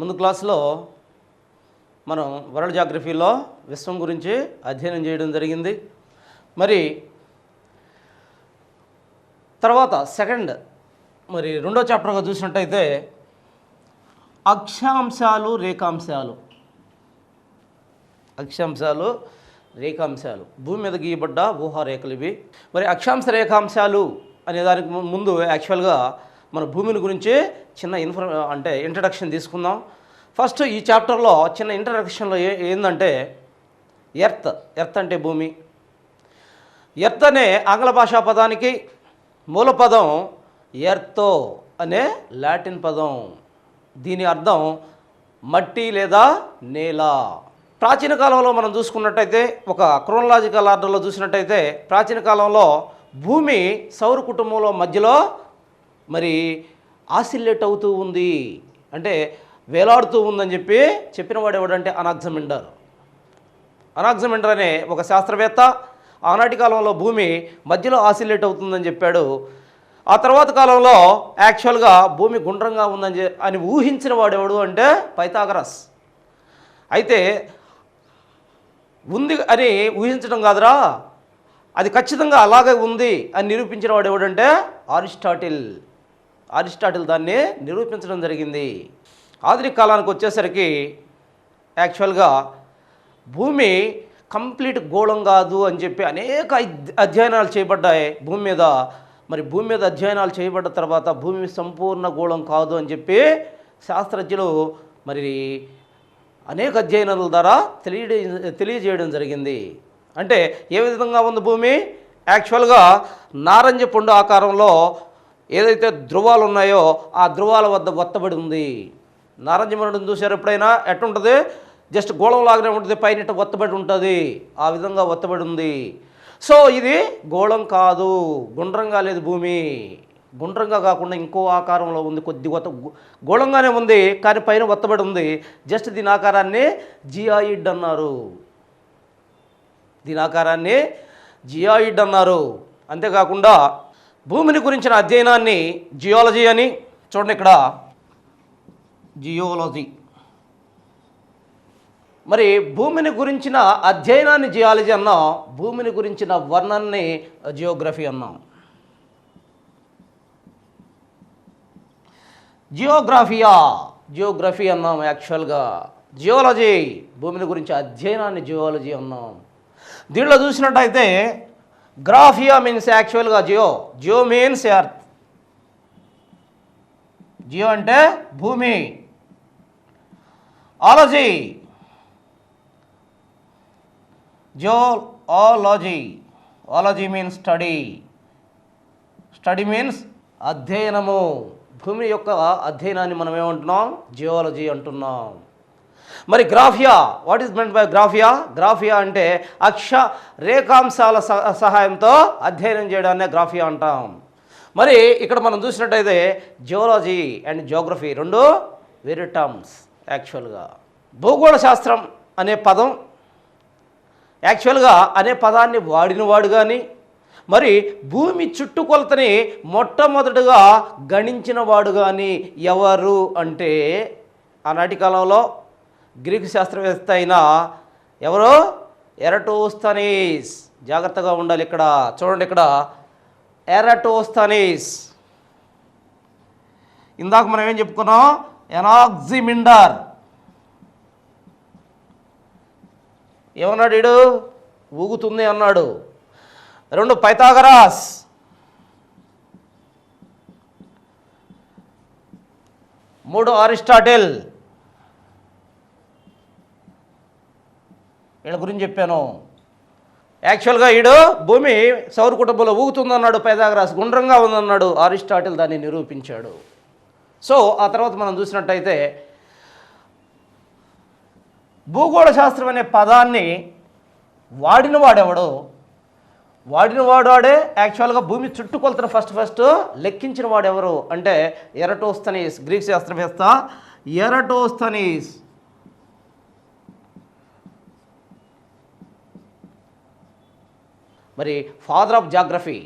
ముందు క్లాసులో మనం వరల్డ్ జాగ్రఫీలో విశ్వం గురించి అధ్యయనం చేయడం జరిగింది. మరి తర్వాత రెండో చాప్టర్గా చూసినట్టయితే అక్షాంశాలు రేఖాంశాలు భూమి మీద గీయబడ్డ ఊహారేఖలు ఇవి. మరి అక్షాంశ రేఖాంశాలు అనే దానికి ముందు యాక్చువల్గా మన భూమిని గురించి చిన్న ఇంట్రడక్షన్ తీసుకుందాం. ఫస్ట్ ఈ చాప్టర్లో చిన్న ఇంట్రడక్షన్లో ఏంటంటే ఎర్త్ అంటే భూమి. ఎర్త్ అనే ఆంగ్ల భాషా పదానికి మూల పదం ఎర్తో అనే లాటిన్ పదం. దీని అర్థం మట్టి లేదా నేల. ప్రాచీన కాలంలో మనం చూసుకున్నట్టయితే ఒక క్రోనలాజికల్ ఆర్డర్లో చూసినట్టయితే ప్రాచీన కాలంలో భూమి సౌర కుటుంబంలో మధ్యలో మరి ఆసిలేట్ అవుతూ ఉంది, అంటే వేలాడుతూ ఉందని చెప్పిన వాడు ఎవడంటే అనాక్సిమెండర్ అనే ఒక శాస్త్రవేత్త ఆనాటి కాలంలో భూమి మధ్యలో ఆసిలేట్ అవుతుందని చెప్పాడు. ఆ తర్వాత కాలంలో యాక్చువల్గా భూమి గుండ్రంగా ఉందని ఊహించిన వాడు ఎవడు అంటే పైథాగరస్. అయితే ఉంది అని ఊహించడం కాదురా, అది ఖచ్చితంగా అలాగే ఉంది అని నిరూపించిన వాడు ఎవడంటే అరిస్టాటిల్ దాన్ని నిరూపించడం జరిగింది. ఆధునిక కాలానికి వచ్చేసరికి యాక్చువల్గా భూమి కంప్లీట్ గోళం కాదు అని చెప్పి అనేక అధ్యయనాలు చేయబడ్డాయి భూమి మీద. మరి భూమి మీద అధ్యయనాలు చేయబడ్డ తర్వాత భూమి సంపూర్ణ గోళం కాదు అని చెప్పి శాస్త్రజ్ఞులు మరి అనేక అధ్యయనాల ద్వారా తెలియజేయడం జరిగింది. అంటే ఏ విధంగా ఉంది భూమి? యాక్చువల్గా నారింజ పండు ఆకారంలో ఏదైతే ధ్రువాలు ఉన్నాయో ఆ ధ్రువాల వద్ద ఒత్తబడి ఉంది. నారింజ పండును చూసారు ఎప్పుడైనా? ఎట్టుంటుంది? జస్ట్ గోళం లాగానే ఉంటుంది, పైన ఒత్తబడి ఉంటుంది, ఆ విధంగా ఒత్తబడి ఉంది. సో ఇది గోళం కాదు, గుండ్రంగా లేదు భూమి. గుండ్రంగా కాకుండా ఇంకో ఆకారంలో ఉంది, కొద్ది గోళంగానే ఉంది కానీ పైన ఒత్తబడి ఉంది. జస్ట్ దీని ఆకారాన్ని జియాయిడ్ అన్నారు. అంతేకాకుండా భూమిని గురించిన అధ్యయనాన్ని జియాలజీ అని చూడండి. ఇక్కడ జియోలజీ. మరి భూమిని గురించిన అధ్యయనాన్ని జియాలజీ అన్నాం, భూమిని గురించిన వర్ణనని జియోగ్రఫీ అన్నాం. జియోగ్రఫీ అన్నాం. యాక్చువల్గా జియోలజీ భూమిని గురించి అధ్యయనాన్ని జియోలజీ అన్నాం. దీనిలో చూసినట్టయితే గ్రాఫియా మీన్స్ యాక్చువల్గా జియో మీన్స్ ఎర్త్. జియో అంటే భూమి. ఆలజీ మీన్స్ స్టడీ మీన్స్ అధ్యయనము. భూమి యొక్క అధ్యయనాన్ని మనం ఏమంటున్నాం? జియాలజీ అంటున్నాం. మరి graphia, what is meant by graphia అంటే రేఖాంశాల సహాయంతో అధ్యయనం చేయడాన్ని గ్రాఫియా అంటాం. మరి ఇక్కడ మనం చూసినట్టయితే జియాలజీ అండ్ జియోగ్రఫీ రెండు వేరే టర్మ్స్. యాక్చువల్గా భూగోళ శాస్త్రం అనే పదం యాక్చువల్గా అనే పదాన్ని వాడినవాడు కానీ మరి భూమి చుట్టుకొలతని మొట్టమొదటిగా గణించిన వాడు కానీ ఎవరు అంటే ఆనాటి కాలంలో గ్రీకు శాస్త్రవేత్త అయిన ఎవరు? ఎరటోస్తనీస్. జాగ్రత్తగా ఉండాలి. ఇక్కడ చూడండి, ఇక్కడ ఎరటోస్తనీస్. ఇందాక మనం ఏం చెప్పుకున్నాం? ఎనాక్సిమిండర్. ఏమన్నాడు వీడు? ఊగుతుంది అన్నాడు. 2 పైథాగరస్. 3 అరిస్టాటిల్. వీళ్ళ గురించి చెప్పాను. యాక్చువల్గా వీడు భూమి సౌర కుటుంబంలో ఊగుతుందన్నాడు పైథాగరస్, గుండ్రంగా ఉందన్నాడు అరిస్టాటిల్, దాన్ని నిరూపించాడు. సో ఆ తర్వాత మనం చూసినట్టయితే భూగోళ శాస్త్రం అనే పదాన్ని వాడినవాడెవడు? వాడే యాక్చువల్గా భూమి చుట్టుకొలతను ఫస్ట్ లెక్కించిన వాడు ఎవరు అంటే ఎరటోస్తనీస్. గ్రీక్ శాస్త్రవేత్త ఎరటోస్తనీస్. మరి ఫాదర్ ఆఫ్ జాగ్రఫీ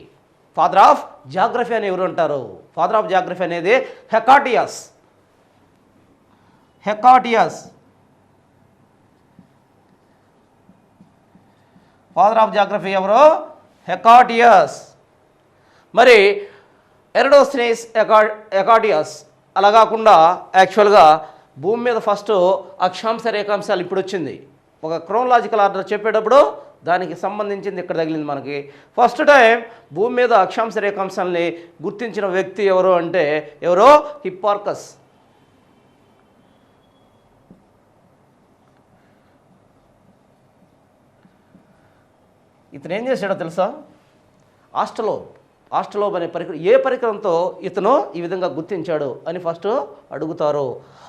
అని ఎవరు అంటారు? ఫాదర్ ఆఫ్ జాగ్రఫీ అనేది హెకాటియస్. హెకాటియస్. ఫాదర్ ఆఫ్ జాగ్రఫీ ఎవరు? హెకాటియస్. మరి ఎరడోస్థెనీస్ హెకాటియస్ అలా కాకుండా యాక్చువల్గా భూమి మీద ఫస్ట్ అక్షాంశ రేఖాంశాలు ఇప్పుడు వచ్చింది. ఒక క్రోనలాజికల్ ఆర్డర్ చెప్పేటప్పుడు దానికి సంబంధించింది ఇక్కడ తగిలింది మనకి. ఫస్ట్ టైం భూమి మీద అక్షాంశ రేఖాంశాలని గుర్తించిన వ్యక్తి ఎవరు అంటే ఎవరో? హిప్పార్కస్. ఇతను ఏం చేశాడో తెలుసా? ఆస్ట్రోలోబ్ అనే పరికరం. ఏ పరికరంతో ఇతను ఈ విధంగా గుర్తించాడు అని ఫస్ట్ అడుగుతారు.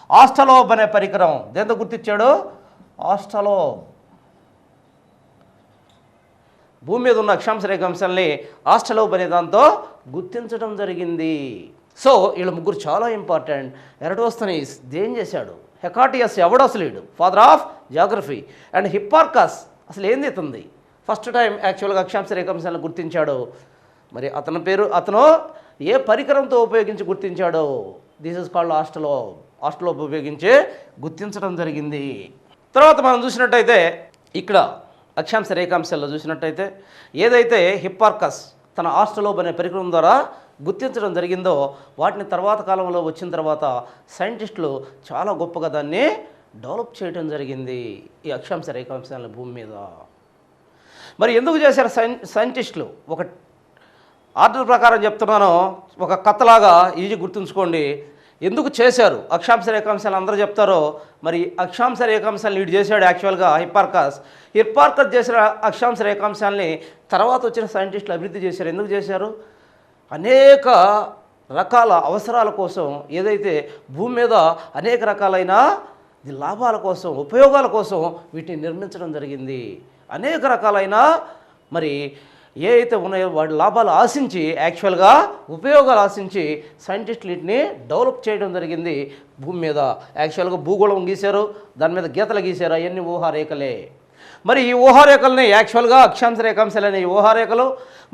ఆస్ట్రోలోబ్ అనే పరికరం దేంతో గుర్తించాడు? ఆస్ట్రోలోబ్. భూమి మీద ఉన్న అక్షాంశ రేఖాంశాలని ఆస్ట్రోలోబ్ అనే దాంతో గుర్తించడం జరిగింది. సో వీళ్ళ ముగ్గురు చాలా ఇంపార్టెంట్. ఎరడోస్థెనీస్ ఏం చేశాడు? హెకాటియస్ ఎవడు అసలు? వీడు father of geography. And Hipparchus అసలు ఏంది ఇతుంది? ఫస్ట్ టైం యాక్చువల్గా అక్షాంశ రేఖాంశాలను గుర్తించాడు. మరి అతని పేరు, అతను ఏ పరికరంతో ఉపయోగించి గుర్తించాడో? దిస్ ఇస్ కాల్డ్ ఆస్ట్రోలోబ్ ఉపయోగించి గుర్తించడం జరిగింది. తర్వాత మనం చూసినట్టయితే ఇక్కడ అక్షాంశ రేఖాంశాల్లో చూసినట్టయితే ఏదైతే హిప్పార్కస్ తన ఆస్ట్రోలోబ్ అనే పరికరం ద్వారా గుర్తించడం జరిగిందో వాటిని తర్వాత కాలంలో వచ్చిన తర్వాత సైంటిస్టులు చాలా గొప్పగా దాన్ని డెవలప్ చేయడం జరిగింది, ఈ అక్షాంశ రేఖాంశాలను భూమి మీద. మరి ఎందుకు చేశారు సైంటిస్టులు? ఒక ఆర్డర్ ప్రకారం చెప్తున్నాను, ఒక కథలాగా ఈజీ గుర్తుంచుకోండి. ఎందుకు చేశారు అక్షాంశ రేఖాంశాలు అందరూ చెప్తారో, మరి అక్షాంశ రేఖాంశాలను లీడ్ చేశాడు యాక్చువల్గా హిప్పార్కస్ చేసిన అక్షాంశ రేఖాంశాలని తర్వాత వచ్చిన సైంటిస్టులు అభివృద్ధి చేశారు. ఎందుకు చేశారు? అనేక రకాల అవసరాల కోసం, ఏదైతే భూమి మీద అనేక రకాలైన లాభాల కోసం, ఉపయోగాల కోసం వీటిని నిర్మించడం జరిగింది. అనేక రకాలైన మరి ఏ అయితే ఉన్నాయో వాటి లాభాలు ఆశించి, యాక్చువల్గా ఉపయోగాలు ఆశించి సైంటిస్టులు వీటిని డెవలప్ చేయడం జరిగింది భూమి మీద. యాక్చువల్గా భూగోళం గీశారు, దాని మీద గీతలు గీశారు, అవన్నీ ఊహారేఖలే. మరి ఈ ఊహారేఖల్ని యాక్చువల్గా అక్షాంశ రేఖాంశాలనే ఈ ఊహారేఖలు,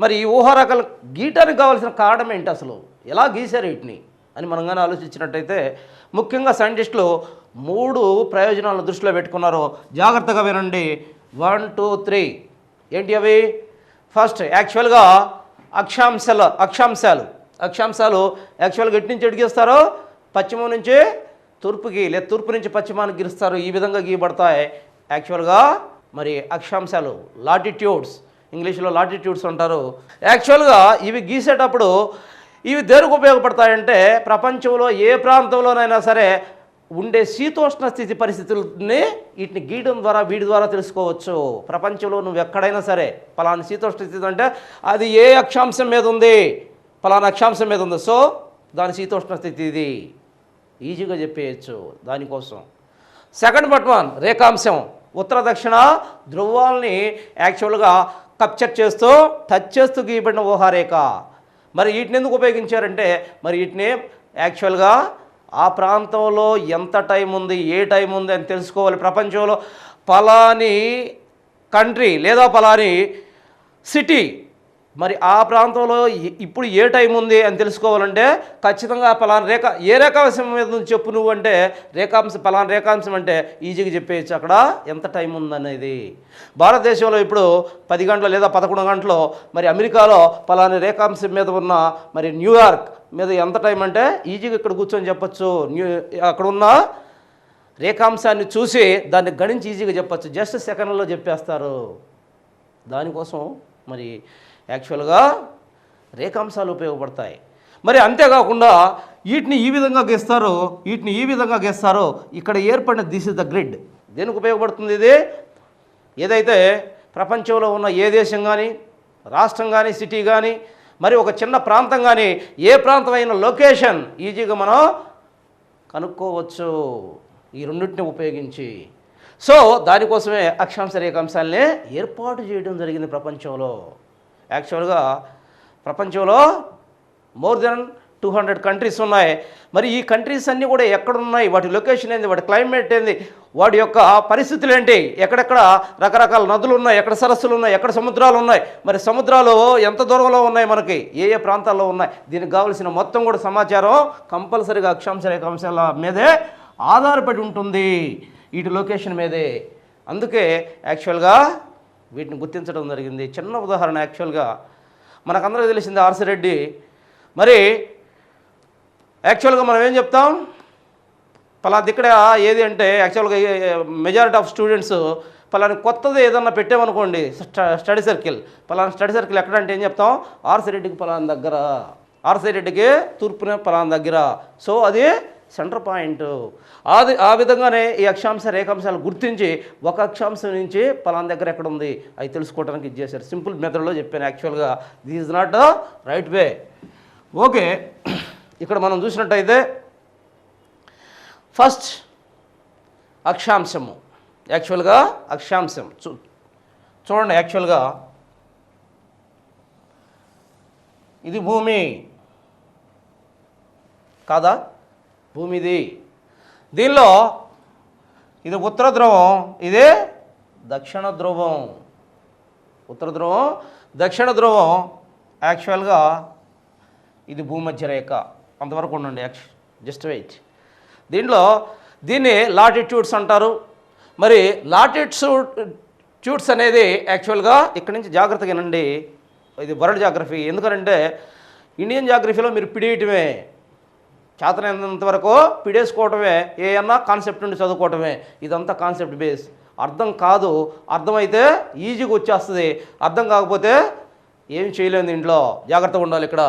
మరి ఈ ఊహారేఖలు గీయటానికి కావాల్సిన కారణం ఏంటి, అసలు ఎలా గీశారు వీటిని అని మనం కానీ ఆలోచించినట్టయితే ముఖ్యంగా సైంటిస్టులు 3 ప్రయోజనాలను దృష్టిలో పెట్టుకున్నారు. జాగ్రత్తగా వినండి. 1, 2, 3 ఏంటి అవి? ఫస్ట్ యాక్చువల్గా అక్షాంశాలు యాక్చువల్గా ఎటు నుంచి ఎడిగిస్తారో? పశ్చిమం నుంచి తూర్పుకి, లేదా తూర్పు నుంచి పశ్చిమానికి గీస్తారు. ఈ విధంగా గీయబడతాయి యాక్చువల్గా మరి అక్షాంశాలు. లాటిట్యూడ్స్, ఇంగ్లీష్లో లాటిట్యూడ్స్ అంటారు. యాక్చువల్గా ఇవి గీసేటప్పుడు ఇవి దేనికి ఉపయోగపడతాయంటే ప్రపంచంలో ఏ ప్రాంతంలోనైనా సరే ఉండే శీతోష్ణ స్థితి పరిస్థితుల్ని వీటిని గీయడం ద్వారా వీటి ద్వారా తెలుసుకోవచ్చు. ప్రపంచంలో నువ్వు ఎక్కడైనా సరే పలానా శీతోష్ణ స్థితి అంటే అది ఏ అక్షాంశం మీద ఉంది, పలానా అక్షాంశం మీద ఉంది, సో దాని శీతోష్ణ స్థితి ఇది ఈజీగా చెప్పేయచ్చు. దానికోసం సెకండ్ బట్ వన్ రేఖాంశం ఉత్తర దక్షిణ ధ్రువాల్ని యాక్చువల్గా కప్చర్ చేస్తూ టచ్ చేస్తూ గీయబడిన ఊహారేఖ. మరి వీటిని ఎందుకు ఉపయోగించారంటే మరి వీటిని యాక్చువల్గా ఆ ప్రాంతంలో ఎంత టైం ఉంది, ఏ టైం ఉంది అని తెలుసుకోవాలి. ప్రపంచంలో పలాని కంట్రీ లేదా పలాని సిటీ మరి ఆ ప్రాంతంలో ఇప్పుడు ఏ టైం ఉంది అని తెలుసుకోవాలంటే ఖచ్చితంగా పలానా రేఖ, ఏ రేఖాంశం మీద నుంచి చెప్పు నువ్వు అంటే పలానా రేఖాంశం అంటే ఈజీగా చెప్పేయచ్చు అక్కడ ఎంత టైం ఉందనేది. భారతదేశంలో ఇప్పుడు 10 గంటలు లేదా 11 గంటలు, మరి అమెరికాలో పలానా రేఖాంశం మీద ఉన్న మరి న్యూయార్క్ మీద ఎంత టైం అంటే ఈజీగా ఇక్కడ కూర్చొని చెప్పచ్చు. అక్కడ ఉన్న రేఖాంశాన్ని చూసి దాన్ని గణించి ఈజీగా చెప్పచ్చు, జస్ట్ సెకండ్లో చెప్పేస్తారు. దానికోసం మరి యాక్చువల్గా రేఖాంశాలు ఉపయోగపడతాయి. మరి అంతేకాకుండా వీటిని ఈ విధంగా గీస్తారు, ఇక్కడ ఏర్పడిన దిస్ ఇస్ ద గ్రిడ్. దేనికి ఉపయోగపడుతుంది ఇది? ఏదైతే ప్రపంచంలో ఉన్న ఏ దేశం కానీ, రాష్ట్రం కానీ, సిటీ కానీ, మరి ఒక చిన్న ప్రాంతం కానీ, ఏ ప్రాంతమైన లొకేషన్ ఈజీగా మనం కనుక్కోవచ్చు ఈ రెండింటిని ఉపయోగించి. సో దానికోసమే అక్షాంశ రేఖాంశాలని ఏర్పాటు చేయడం జరిగింది ప్రపంచంలో. యాక్చువల్గా ప్రపంచంలో మోర్ దెన్ 200 కంట్రీస్ ఉన్నాయి. మరి ఈ కంట్రీస్ అన్నీ కూడా ఎక్కడున్నాయి, వాటి లొకేషన్ ఏంది, వాటి క్లైమేట్ ఏంది, వాటి యొక్క పరిస్థితులు ఏంటి, ఎక్కడెక్కడ రకరకాల నదులు ఉన్నాయి, ఎక్కడ సరస్సులు ఉన్నాయి, ఎక్కడ సముద్రాలు ఉన్నాయి, మరి సముద్రాలు ఎంత దూరంలో ఉన్నాయి, మనకి ఏ ఏ ప్రాంతాల్లో ఉన్నాయి, దీనికి కావాల్సిన మొత్తం కూడా సమాచారం కంపల్సరీగా అక్షాంశ రేఖాంశాల మీదే ఆధారపడి ఉంటుంది వీటి లొకేషన్ మీదే. అందుకే యాక్చువల్గా వీటిని గుర్తించడం జరిగింది. చిన్న ఉదాహరణ, యాక్చువల్గా మనకందరికీ తెలిసింది ఆర్సి రెడ్డి. మరి యాక్చువల్గా మనం ఏం చెప్తాం, పలాది ఇక్కడ ఏది అంటే యాక్చువల్గా మెజారిటీ ఆఫ్ స్టూడెంట్స్ పలాని కొత్తది ఏదన్నా పెట్టామనుకోండి, స్టడీ సర్కిల్, పలానా స్టడీ సర్కిల్ ఎక్కడంటే ఏం చెప్తాం, ఆర్సి రెడ్డికి పలానా దగ్గర, ఆర్సి రెడ్డికి తూర్పున పలానా దగ్గర. సో అది సెంటర్ పాయింట్. అది ఆ విధంగానే ఈ అక్షాంశ రేఖాంశాలు గుర్తించి ఒక అక్షాంశం నుంచి పలానా దగ్గర ఎక్కడ ఉంది అవి తెలుసుకోవడానికి ఇది చేశారు. సింపుల్ మెథడ్లో చెప్పాను. యాక్చువల్గా this is not right way. Okay, ఇక్కడ మనం చూసినట్టయితే ఫస్ట్ అక్షాంశము, యాక్చువల్గా అక్షాంశం చూడండి. యాక్చువల్గా ఇది భూమి కాదా, భూమిది. దీనిలో ఇది ఉత్తర ధ్రువం, ఇదే దక్షిణ ధ్రువం. ఉత్తర ధ్రువం, దక్షిణ ధ్రువం. యాక్చువల్గా ఇది భూమధ్య రేఖ. అంతవరకు ఉండండి, జస్ట్ వెయిట్. దీన్ని లాటిట్యూడ్స్ అంటారు. మరి లాటిట్యూడ్స్ అనేది యాక్చువల్గా ఇక్కడి నుంచి జాగ్రత్తగా వినండి, ఇది వరల్డ్ జాగ్రఫీ. ఎందుకంటే ఇండియన్ జాగ్రఫీలో మీరు పిడియటమే, చేతనైనంత వరకు పిడేసుకోవటమే, ఏమన్నా కాన్సెప్ట్ నుండి చదువుకోవటమే. ఇదంతా కాన్సెప్ట్ బేస్. అర్థం కాదు, అర్థమైతే ఈజీగా వచ్చేస్తుంది, అర్థం కాకపోతే ఏం చేయలేదు. ఇంట్లో జాగ్రత్తగా ఉండాలి ఇక్కడ.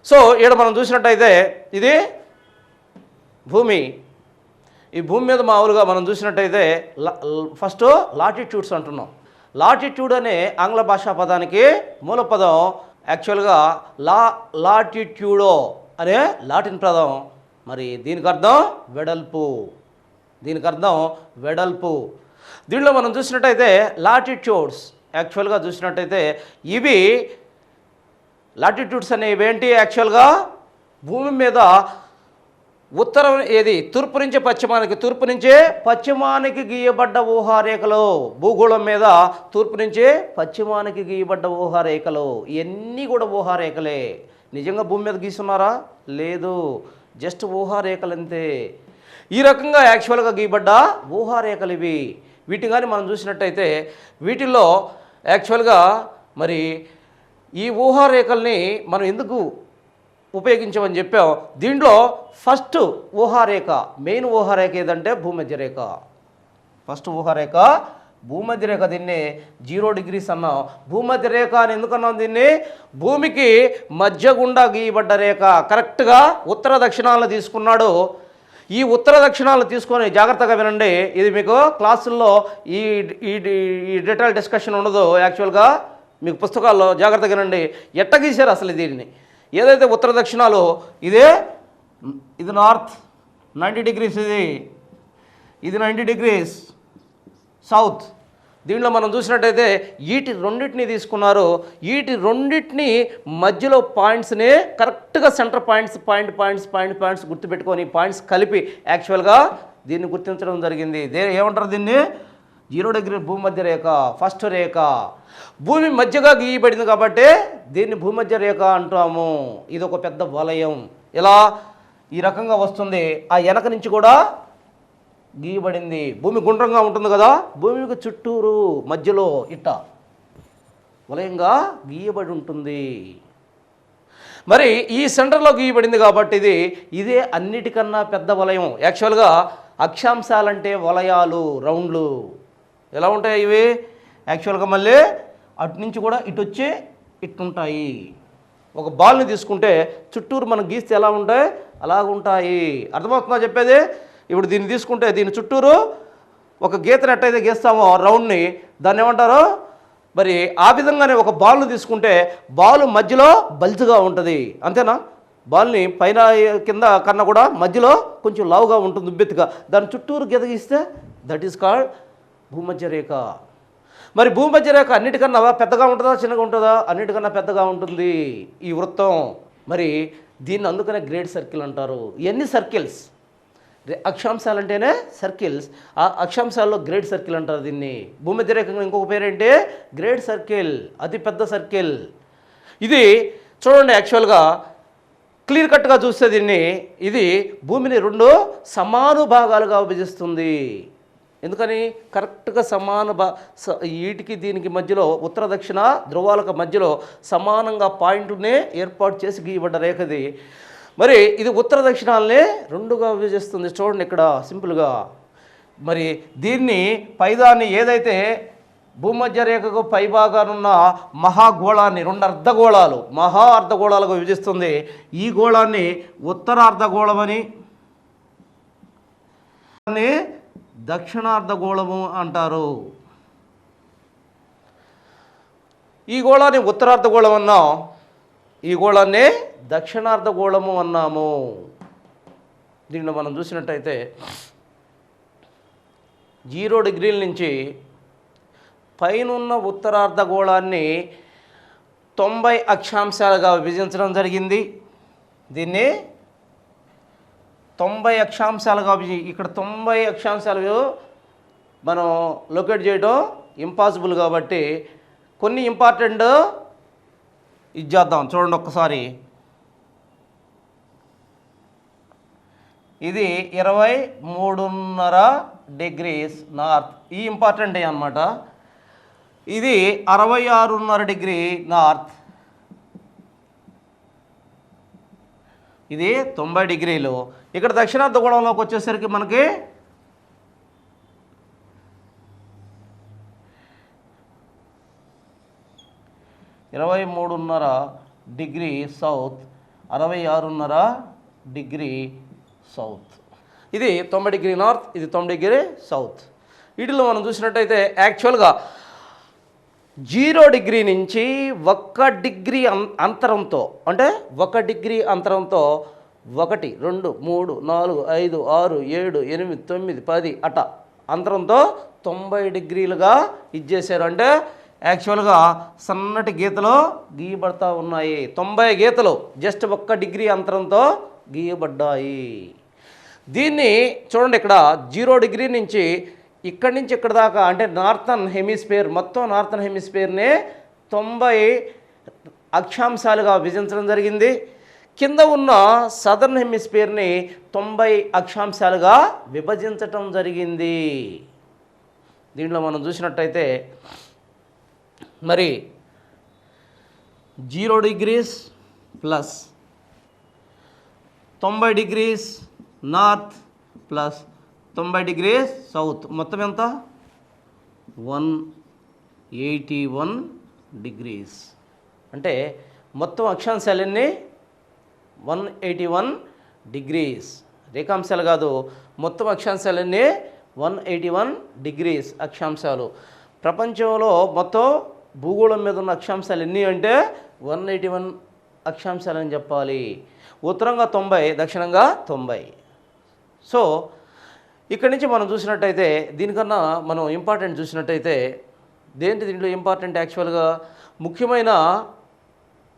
సో ఇక్కడ మనం చూసినట్టయితే ఇది భూమి. ఈ భూమి మీద మామూలుగా మనం చూసినట్టయితే ఫస్ట్ లాటిట్యూడ్స్ అంటున్నాం. లాటిట్యూడ్ అనే ఆంగ్ల భాషా పదానికి మూల పదం యాక్చువల్గా లాటిట్యూడో అనే లాటిన్ పదం. మరి దీనికి అర్థం వెడల్పు, దీనికి అర్థం వెడల్పు. దీనిలో మనం చూసినట్టయితే లాటిట్యూడ్స్ యాక్చువల్గా చూసినట్టయితే ఇవి లాటిట్యూడ్స్ అనేవి ఏంటి, యాక్చువల్గా భూమి మీద ఉత్తరం ఏది తూర్పు నుంచి పశ్చిమానికి, తూర్పు నుంచి పశ్చిమానికి గీయబడ్డ ఊహారేఖలు. భూగోళం మీద తూర్పు నుంచి పశ్చిమానికి గీయబడ్డ ఊహారేఖలు. ఇవన్నీ కూడా ఊహారేఖలే. నిజంగా భూమి మీద గీస్తున్నారా? లేదు, జస్ట్ ఊహారేఖలు అంతే. ఈ రకంగా యాక్చువల్గా గీయబడ్డ ఊహారేఖలు ఇవి. వీటిని కానీ మనం చూసినట్టయితే వీటిల్లో యాక్చువల్గా మరి ఈ ఊహారేఖల్ని మనం ఎందుకు ఉపయోగించమని చెప్పాం. దీంట్లో ఫస్ట్ ఊహారేఖ, మెయిన్ ఊహారేఖ ఏదంటే భూమధ్య రేఖ. ఫస్ట్ ఊహారేఖ భూమధ్య రేఖ. దీన్ని 0 degrees అన్నాం. భూమధ్య రేఖ అని ఎందుకన్నాం దీన్ని? భూమికి మధ్య గుండా గీయబడ్డ రేఖ. కరెక్ట్గా ఉత్తర దక్షిణాలను తీసుకున్నాడు. ఈ ఉత్తర దక్షిణాలను తీసుకొని జాగ్రత్తగా వినండి. ఇది మీకు క్లాసుల్లో ఈ డీటెయిల్ డిస్కషన్ ఉండదు. యాక్చువల్గా మీకు పుస్తకాల్లో జాగ్రత్తగా వినండి. ఎట్ట గీశారు అసలు దీన్ని. ఏదైతే ఉత్తర దక్షిణాలు ఇది నార్త్ 90 degrees, ఇది 90 degrees సౌత్. దీంట్లో మనం చూసినట్టయితే వీటి రెండింటిని తీసుకున్నారు. వీటి రెండింటిని మధ్యలో పాయింట్స్ని కరెక్ట్గా సెంటర్ పాయింట్స్ గుర్తుపెట్టుకొని పాయింట్స్ కలిపి యాక్చువల్గా దీన్ని గుర్తించడం జరిగింది. ఏమంటారు దీన్ని? 0 degree భూమధ్య రేఖ, ఫస్ట్ రేఖ. భూమి మధ్యగా గీయబడింది కాబట్టి దీన్ని భూమధ్య రేఖ అంటాము. ఇది ఒక పెద్ద వలయం. ఇలా ఈ రకంగా వస్తుంది. ఆ వెనక నుంచి కూడా గీయబడింది. భూమి గుండ్రంగా ఉంటుంది కదా, భూమికి చుట్టూరు మధ్యలో ఇట్ట వలయంగా గీయబడి ఉంటుంది. మరి ఈ సెంటర్లో గీయబడింది కాబట్టి ఇదే అన్నిటికన్నా పెద్ద వలయం. యాక్చువల్గా అక్షాంశాలంటే వలయాలు, రౌండ్లు ఎలా ఉంటాయి ఇవి? యాక్చువల్గా మళ్ళీ అటు నుంచి కూడా ఇటు వచ్చి ఇట్టుంటాయి. ఒక బాల్ని తీసుకుంటే చుట్టూరు మనం గీస్తే ఎలా ఉంటాయి అలాగుంటాయి. అర్థమవుతుందా చెప్పేది? ఇప్పుడు దీన్ని తీసుకుంటే దీని చుట్టూరు ఒక గీతను ఎట్టయితే గీస్తామో రౌండ్ని, దాన్ని ఏమంటారు? మరి ఆ విధంగానే ఒక బాల్ని తీసుకుంటే బాల్ మధ్యలో బల్జ్గా ఉంటుంది. అంతేనా? బాల్ని పైన కింద కన్నా కూడా మధ్యలో కొంచెం లావుగా ఉంటుంది, ఉబ్బెత్తుగా. దాని చుట్టూరు గీత గీస్తే దట్ ఈస్ కాల్డ్ భూమధ్య రేఖ. మరి భూమధ్య రేఖ అన్నిటికన్నా పెద్దగా ఉంటుందా చిన్నగా ఉంటుందా? అన్నిటికన్నా పెద్దగా ఉంటుంది ఈ వృత్తం. మరి దీన్ని అందుకనే గ్రేట్ సర్కిల్ అంటారు. ఇవన్నీ సర్కిల్స్, అక్షాంశాలు అంటేనే సర్కిల్స్. ఆ అక్షాంశాల్లో గ్రేట్ సర్కిల్ అంటారు దీన్ని. భూమధ్య రేఖ ఇంకొక పేరేంటి? గ్రేట్ సర్కిల్, అతి పెద్ద సర్కిల్. ఇది చూడండి. యాక్చువల్గా క్లియర్ కట్గా చూస్తే ఇది భూమిని 2 సమాన భాగాలుగా విభజిస్తుంది. ఎందుకని కరెక్ట్గా వీటికి దీనికి మధ్యలో ఉత్తర దక్షిణ ధ్రువాలకు మధ్యలో సమానంగా పాయింట్నే ఏర్పాటు చేసి గీయబడ్డ రేఖది. మరి ఇది ఉత్తర దక్షిణాలనే 2గా విభజిస్తుంది. చూడండి ఇక్కడ సింపుల్గా. మరి దీన్ని పైదాన్ని ఏదైతే భూమధ్య రేఖకు పైభాగానున్న మహాగోళాన్ని 2 అర్ధగోళాలు అర్ధగోళాలుగా విభజిస్తుంది. ఈ గోళాన్ని ఉత్తరార్ధగోళమని దక్షిణార్ధగోళము అంటారు. ఈ గోళాన్ని ఉత్తరార్ధగోళం అన్నాం, ఈ గోళాన్ని దక్షిణార్ధగోళము అన్నాము. దీనిలో మనం చూసినట్టయితే 0 డిగ్రీల నుంచి పైనున్న ఉత్తరార్ధగోళాన్ని 90 అక్షాంశాలుగా విభజించడం జరిగింది. దీన్ని 90 అక్షాంశాలుగా ఇక్కడ 90 అక్షాంశాలు మనం లొకేట్ చేయడం ఇంపాసిబుల్ కాబట్టి కొన్ని ఇంపార్టెంట్ ఇది చేద్దాం. చూడండి ఒక్కసారి. ఇది 23.5 డిగ్రీస్ నార్త్, ఈ ఇంపార్టెంట్ అన్నమాట. ఇది 66.5 డిగ్రీ నార్త్, ఇది 90 డిగ్రీలు. ఇక్కడ దక్షిణార్ధగోళంలోకి వచ్చేసరికి మనకి 23.5 డిగ్రీ సౌత్, 66.5 డిగ్రీ సౌత్. ఇది 90 డిగ్రీ నార్త్, ఇది 90 డిగ్రీ సౌత్. వీటిలో మనం చూసినట్టయితే యాక్చువల్గా 0 డిగ్రీ నుంచి 1 డిగ్రీ అంతరంతో, అంటే 1 డిగ్రీ అంతరంతో 1, 2, 3, 4, 5, 6, 7, 8, 9, 10 అట అంతరంతో 90 డిగ్రీలుగా ఇచ్చేసారు. అంటే యాక్చువల్గా సన్నటి గీతలు గీయబడతా ఉన్నాయి. 90 గీతలు జస్ట్ 1 డిగ్రీ అంతరంతో గీయబడ్డాయి. దీన్ని చూడండి, ఇక్కడ 0 డిగ్రీ నుంచి ఇక్కడి నుంచి ఇక్కడ దాకా, అంటే నార్థన్ హెమిస్ఫియర్, మొత్తం నార్థన్ హెమిస్ఫియర్ని 90 అక్షాంశాలుగా విభజించడం జరిగింది. కింద ఉన్న సదర్న్ హెమిస్ఫియర్ని 90 అక్షాంశాలుగా విభజించటం జరిగింది. దీంట్లో మనం చూసినట్టయితే మరి 0 degrees plus 90 degrees north plus 90 degrees south, మొత్తం ఎంత? 181 డిగ్రీస్. అంటే మొత్తం అక్షాంశాలన్నీ 181 డిగ్రీస్. రేఖాంశాలు కాదు, మొత్తం అక్షాంశాలన్నీ 181 డిగ్రీస్ అక్షాంశాలు. ప్రపంచంలో మొత్తం భూగోళం మీద ఉన్న అక్షాంశాలు ఎన్ని అంటే 181 అక్షాంశాలు అని చెప్పాలి. ఉత్తరంగా 90, దక్షిణంగా 90. సో ఇక్కడి నుంచి మనం చూసినట్టయితే దీనికన్నా మనం ఇంపార్టెంట్ చూసినట్టయితే దీంట్లో ఇంపార్టెంట్ యాక్చువల్గా ముఖ్యమైన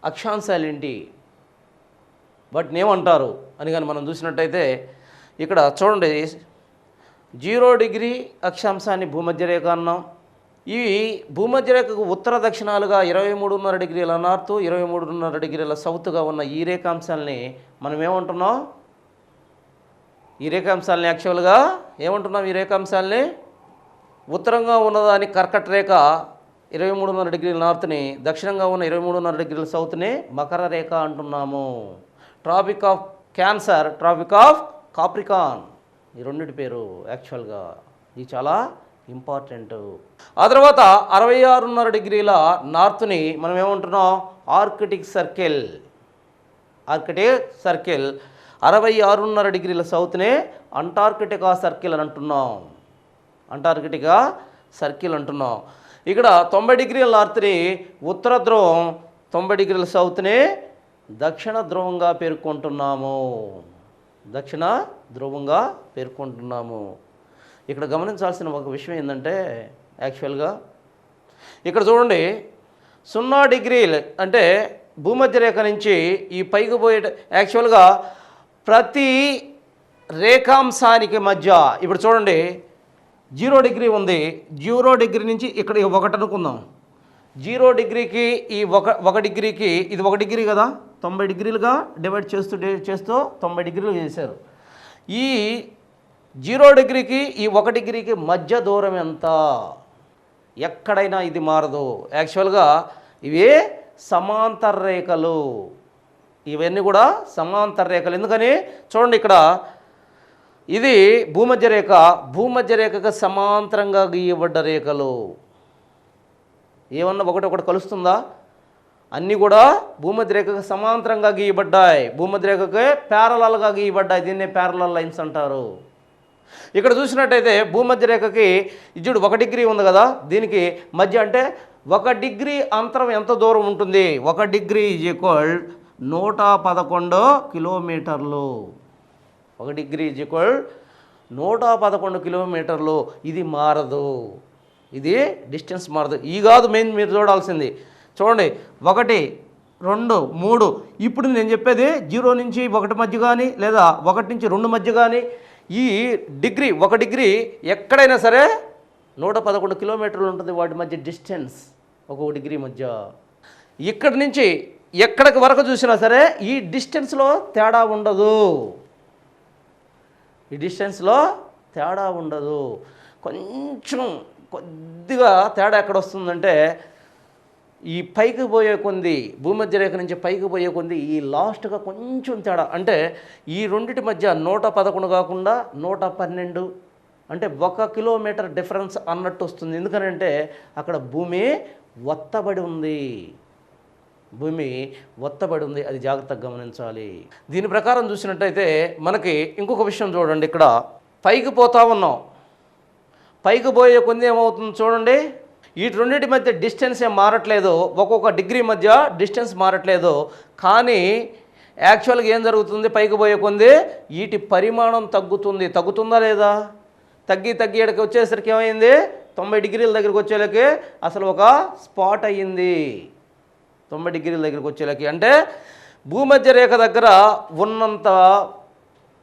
అక్షాంశాలు ఏంటి, వాటిని ఏమంటారు అని కానీ మనం చూసినట్టయితే ఇక్కడ చూడండి, 0 డిగ్రీ అక్షాంశాన్ని భూమధ్యరేఖ అన్నాం. ఇవి భూమధ్యరేఖకు ఉత్తర దక్షిణాలుగా 23.5 డిగ్రీల నార్త్, 23.5 డిగ్రీల సౌత్గా ఉన్న ఈ రేఖాంశాలని మనం ఏమంటున్నాం? ఈ రేఖాంశాలని యాక్చువల్గా ఏమంటున్నాం? ఈ రేఖాంశాలని ఉత్తరంగా ఉన్నదాని కర్కట రేఖ 23.5 డిగ్రీల నార్త్ని, దక్షిణంగా ఉన్న 23.5 డిగ్రీల సౌత్ని మకర రేఖ అంటున్నాము. Tropic of Cancer, Tropic of Capricorn, ఈ రెండింటి పేరు యాక్చువల్గా. ఇది చాలా ఇంపార్టెంట్. ఆ తర్వాత 66.5 డిగ్రీల నార్త్ని మనం ఏమంటున్నాం? Arctic circle. Arctic circle. 66.5 డిగ్రీల సౌత్నే అంటార్కిటికా సర్కిల్ అని అంటున్నాం. అంటార్కిటికా సర్కిల్ అంటున్నాం. ఇక్కడ 90 డిగ్రీల నార్త్ని ఉత్తర ధ్రువం, 90 డిగ్రీల సౌత్ని దక్షిణ ధ్రువంగా పేర్కొంటున్నాము. దక్షిణ ధ్రువంగా పేర్కొంటున్నాము. ఇక్కడ గమనించాల్సిన ఒక విషయం ఏంటంటే యాక్చువల్గా ఇక్కడ చూడండి, 0 డిగ్రీలు అంటే భూమధ్య రేఖ నుంచి ఈ పైకి పోయే యాక్చువల్గా ప్రతి రేఖాంశానికి మధ్య ఇప్పుడు చూడండి 0 డిగ్రీ ఉంది. 0 డిగ్రీ నుంచి ఇక్కడ 1 అనుకుందాం. 0 డిగ్రీకి ఈ 1 డిగ్రీకి ఇది 1 డిగ్రీ కదా, 90 డిగ్రీలుగా డివైడ్ చేస్తూ 90 డిగ్రీలు చేశారు. ఈ 0 డిగ్రీకి ఈ 1 డిగ్రీకి మధ్య దూరం ఎంత? ఎక్కడైనా ఇది మారదు. యాక్చువల్గా ఇవే సమాంతర రేఖలు, ఇవన్నీ కూడా సమాంతర రేఖలు. ఎందుకని చూడండి, ఇక్కడ ఇది భూమధ్య రేఖ, భూమధ్య రేఖకు సమాంతరంగా గీయబడ్డ రేఖలు. ఏమన్నా ఒకటి కలుస్తుందా? అన్నీ కూడా భూమధ్య రేఖకు సమాంతరంగా గీయబడ్డాయి, భూమధ్య రేఖకే ప్యారలల్గా గీయబడ్డాయి. దీన్నే ప్యారలల్ లైన్స్ అంటారు. ఇక్కడ చూసినట్టయితే భూమధ్య రేఖకి ఇజుడు 1 డిగ్రీ ఉంది కదా, దీనికి మధ్య అంటే 1 డిగ్రీ అంతరం ఎంత దూరం ఉంటుంది? 1 డిగ్రీ = 111 కిలోమీటర్లు. 1 డిగ్రీ = 111 కిలోమీటర్లు. ఇది మారదు, ఇది డిస్టెన్స్ మారదు. ఈ కాదు మెయిన్ మీరు చూడాల్సింది. చూడండి, 1, 2, 3. ఇప్పుడు నేను చెప్పేది 0 నుంచి 1 మధ్య కానీ లేదా 1 నుంచి 2 మధ్య కానీ ఈ డిగ్రీ 1 డిగ్రీ ఎక్కడైనా సరే 111 కిలోమీటర్లు ఉంటుంది వాటి మధ్య డిస్టెన్స్, 1 డిగ్రీ మధ్య. ఇక్కడి నుంచి ఎక్కడికి వరకు చూసినా సరే ఈ డిస్టెన్స్లో తేడా ఉండదు, ఈ డిస్టెన్స్లో తేడా ఉండదు. కొంచెం కొద్దిగా తేడా ఎక్కడ వస్తుందంటే ఈ పైకి పోయే కొంది, భూమధ్య రేఖ నుంచి పైకి పోయే కొంది ఈ లాస్ట్గా కొంచెం తేడా. అంటే ఈ రెండింటి మధ్య 111 కాకుండా 112, అంటే 1 కిలోమీటర్ డిఫరెన్స్ అన్నట్టు వస్తుంది. ఎందుకనంటే అక్కడ భూమి ఒత్తబడి ఉంది, భూమి ఒత్తబడి ఉంది. అది జాగ్రత్తగా గమనించాలి. దీని ప్రకారం చూసినట్టయితే మనకి ఇంకొక విషయం చూడండి. ఇక్కడ పైకి పోతా ఉన్నాం, పైకి పోయే కొంది ఏమవుతుంది చూడండి, ఈ రెండింటి మధ్య డిస్టెన్స్ ఏం మారట్లేదు, 1 డిగ్రీ మధ్య డిస్టెన్స్ మారట్లేదు. కానీ యాక్చువల్గా ఏం జరుగుతుంది? పైకి పోయే కొంది వీటి పరిమాణం తగ్గుతుందా లేదా? తగ్గి ఇక్కడికి వచ్చేసరికి ఏమైంది? 90 డిగ్రీల దగ్గరికి వచ్చేలకి అసలు ఒక స్పాట్ అయ్యింది. 90 డిగ్రీల దగ్గరికి వచ్చేలకి అంటే భూమధ్య రేఖ దగ్గర ఉన్నంత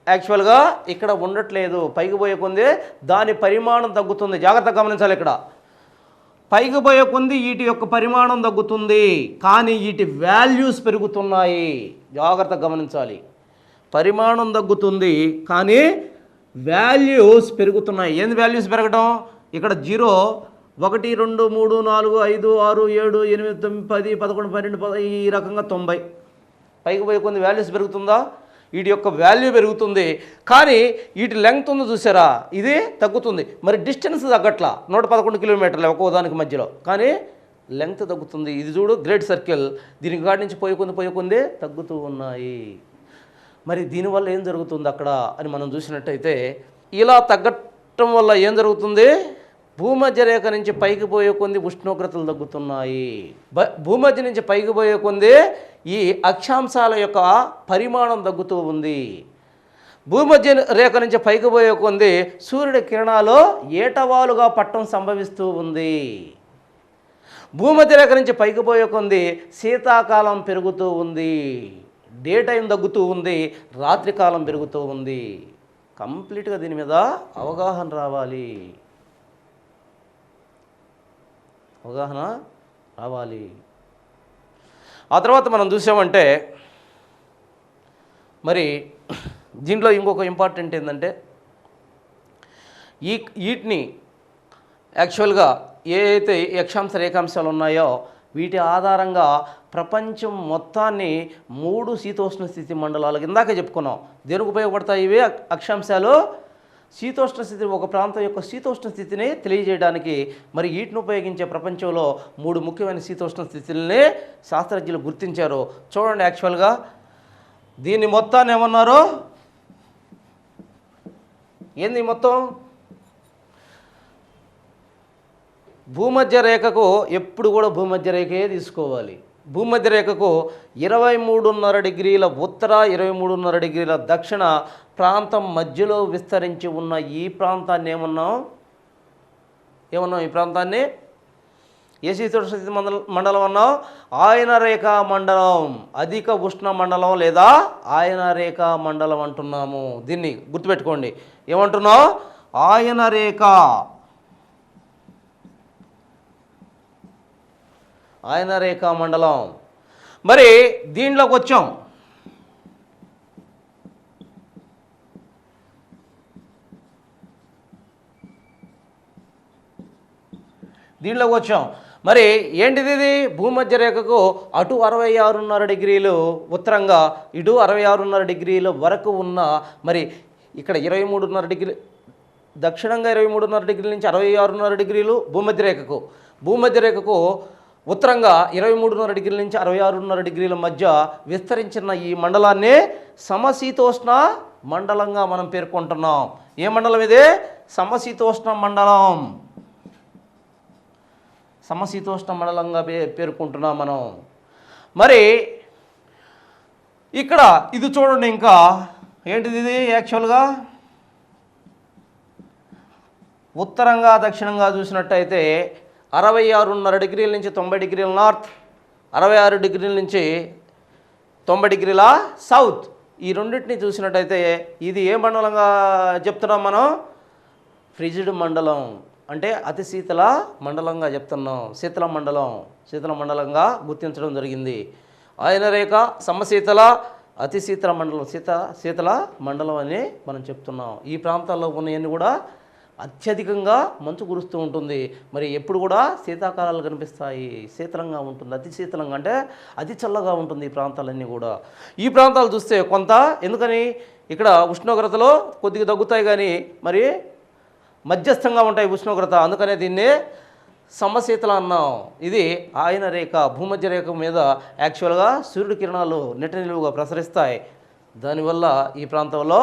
యాక్చువల్గా ఇక్కడ ఉండట్లేదు. పైకి పోయే కొంది దాని పరిమాణం తగ్గుతుంది. జాగ్రత్తగా గమనించాలి. ఇక్కడ పైకి పోయే కొంది వీటి యొక్క పరిమాణం తగ్గుతుంది, కానీ వీటి వాల్యూస్ పెరుగుతున్నాయి. జాగ్రత్తగా గమనించాలి. పరిమాణం తగ్గుతుంది కానీ వాల్యూస్ పెరుగుతున్నాయి. ఏంది వాల్యూస్ పెరగడం? ఇక్కడ 0, 1, 2, 3, 4, 5, 6, 7, 8, 9, 10, 11, 12, ఈ రకంగా 90. పైకి పోయే కొంది వాల్యూస్ పెరుగుతుందా? వీటి యొక్క వాల్యూ పెరుగుతుంది, కానీ వీటి లెంగ్త్ ఉంది చూసారా, ఇది తగ్గుతుంది. మరి డిస్టెన్స్ తగ్గట్లా, 111 కిలోమీటర్లు ఒక్కో దానికి మధ్యలో, కానీ లెంగ్త్ తగ్గుతుంది. ఇది చూడు గ్రేట్ సర్కిల్, దీనికి కాడి నుంచి పోయే కొంది తగ్గుతూ ఉన్నాయి. మరి దీనివల్ల ఏం జరుగుతుంది అక్కడ అని మనం చూసినట్టయితే, ఇలా తగ్గటం వల్ల ఏం జరుగుతుంది? భూమధ్య రేఖ నుంచి పైకి పోయే కొంది ఉష్ణోగ్రతలు తగ్గుతున్నాయి. భూమధ్య నుంచి పైకి పోయే కొంది ఈ అక్షాంశాల యొక్క పరిమాణం తగ్గుతూ ఉంది. భూమధ్య రేఖ నుంచి పైకి పోయే కొంది సూర్యుడి కిరణాలు ఏటవాలుగా పట్టడం సంభవిస్తూ ఉంది. భూమధ్య రేఖ నుంచి పైకి పోయే కొంది శీతాకాలం పెరుగుతూ ఉంది, డే టైం తగ్గుతూ ఉంది, రాత్రికాలం పెరుగుతూ ఉంది. కంప్లీట్గా దీని మీద అవగాహన రావాలి, ఆ తర్వాత మనం చూసామంటే మరి దీంట్లో ఇంకొక ఇంపార్టెంట్ ఏంటంటే వీటిని యాక్చువల్గా ఏ అయితే అక్షాంశ రేఖాంశాలు ఉన్నాయో వీటి ఆధారంగా ప్రపంచం మొత్తాన్ని 3 శీతోష్ణ స్థితి మండలాలకు ఇందాకే చెప్పుకున్నాం. దేనికి ఉపయోగపడతాయి ఇవి అక్షాంశాలు? శీతోష్ణ స్థితి, ఒక ప్రాంతం యొక్క శీతోష్ణ స్థితిని తెలియజేయడానికి. మరి వీటిని ఉపయోగించే ప్రపంచంలో 3 ముఖ్యమైన శీతోష్ణ స్థితులని శాస్త్రజ్ఞులు గుర్తించారు. చూడండి, యాక్చువల్గా దీన్ని మొత్తాన్ని ఏమన్నారు? ఏంది మొత్తం? భూమధ్య రేఖకు ఎప్పుడు కూడా భూమధ్య రేఖే తీసుకోవాలి. భూమధ్య రేఖకు 23.5 డిగ్రీల ఉత్తర, 23.5 డిగ్రీల దక్షిణ ప్రాంతం మధ్యలో విస్తరించి ఉన్న ఈ ప్రాంతాన్ని ఏమన్నాం? ఈ ప్రాంతాన్ని ఏ శీతోష్ణ మండలం అన్నాం? ఆయన రేఖా మండలం, అధిక ఉష్ణ మండలం లేదా ఆయన రేఖా మండలం అంటున్నాము. దీన్ని గుర్తుపెట్టుకోండి. ఏమంటున్నాం? ఆయన రేఖా మండలం. మరి దీంట్లోకి వచ్చాం. మరి ఏంటిది? ఇది భూమధ్య రేఖకు అటు 66.5 డిగ్రీలు ఉత్తరంగా, ఇటు 66.5 డిగ్రీల వరకు ఉన్న, మరి ఇక్కడ 23.5 డిగ్రీ దక్షిణంగా 23.5 డిగ్రీల నుంచి 66.5 డిగ్రీలు భూమధ్య రేఖకు ఉత్తరంగా 23.5 డిగ్రీల నుంచి 66.5 డిగ్రీల మధ్య విస్తరించిన ఈ మండలాన్ని సమశీతోష్ణ మండలంగా మనం పేర్కొంటున్నాం. ఏ మండలం ఇది? సమశీతోష్ణ మండలం. సమశీతోష్ణ మండలంగా పేర్కొంటున్నాం మనం. మరి ఇక్కడ ఇది చూడండి, ఇంకా ఏంటిది? ఇది యాక్చువల్గా ఉత్తరంగా దక్షిణంగా చూసినట్టయితే 66.5 డిగ్రీల నుంచి 90 డిగ్రీల నార్త్, 66 డిగ్రీల నుంచి 90 డిగ్రీల సౌత్, ఈ రెండింటిని చూసినట్టయితే ఇది ఏ మండలంగా చెప్తున్నాం మనం? ఫ్రిజిడ్ మండలం, అంటే అతి శీతల మండలంగా చెప్తున్నాం. శీతల మండలంగా గుర్తించడం జరిగింది. ఆయన రేఖ సమశీతల, అతి శీతల మండలం, శీతల మండలం అని మనం చెప్తున్నాం. ఈ ప్రాంతాల్లో ఉన్నవన్నీ కూడా అత్యధికంగా మంచు కురుస్తూ ఉంటుంది. మరి ఎప్పుడు కూడా శీతాకాలాలు కనిపిస్తాయి. శీతలంగా ఉంటుంది, అతి శీతలంగా అంటే అతి చల్లగా ఉంటుంది ఈ ప్రాంతాలన్నీ కూడా. ఈ ప్రాంతాలు చూస్తే కొంత, ఎందుకని ఇక్కడ ఉష్ణోగ్రతలో కొద్దిగా తగ్గుతాయి కానీ మరి మధ్యస్థంగా ఉంటాయి ఉష్ణోగ్రత, అందుకనే దీన్ని సమశీతల అన్నాం. ఇది ఆయన రేఖ, భూమధ్య రేఖ మీద యాక్చువల్గా సూర్యుడి కిరణాలు నిలువుగా ప్రసరిస్తాయి. దానివల్ల ఈ ప్రాంతంలో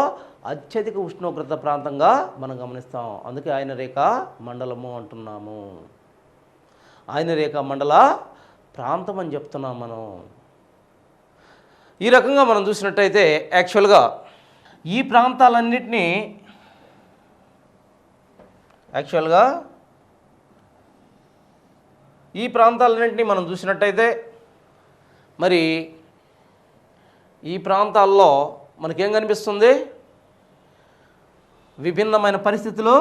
అత్యధిక ఉష్ణోగ్రత ప్రాంతంగా మనం గమనిస్తాం. అందుకే ఆయన రేఖ మండలము అంటున్నాము. ఆయన రేఖ మండల ప్రాంతం అని చెప్తున్నాం మనం. ఈ రకంగా మనం చూసినట్టయితే యాక్చువల్గా ఈ ప్రాంతాలన్నింటినీ మనం చూసినట్టయితే మరి ఈ ప్రాంతాల్లో మనకేం కనిపిస్తుంది? విభిన్నమైన పరిస్థితులు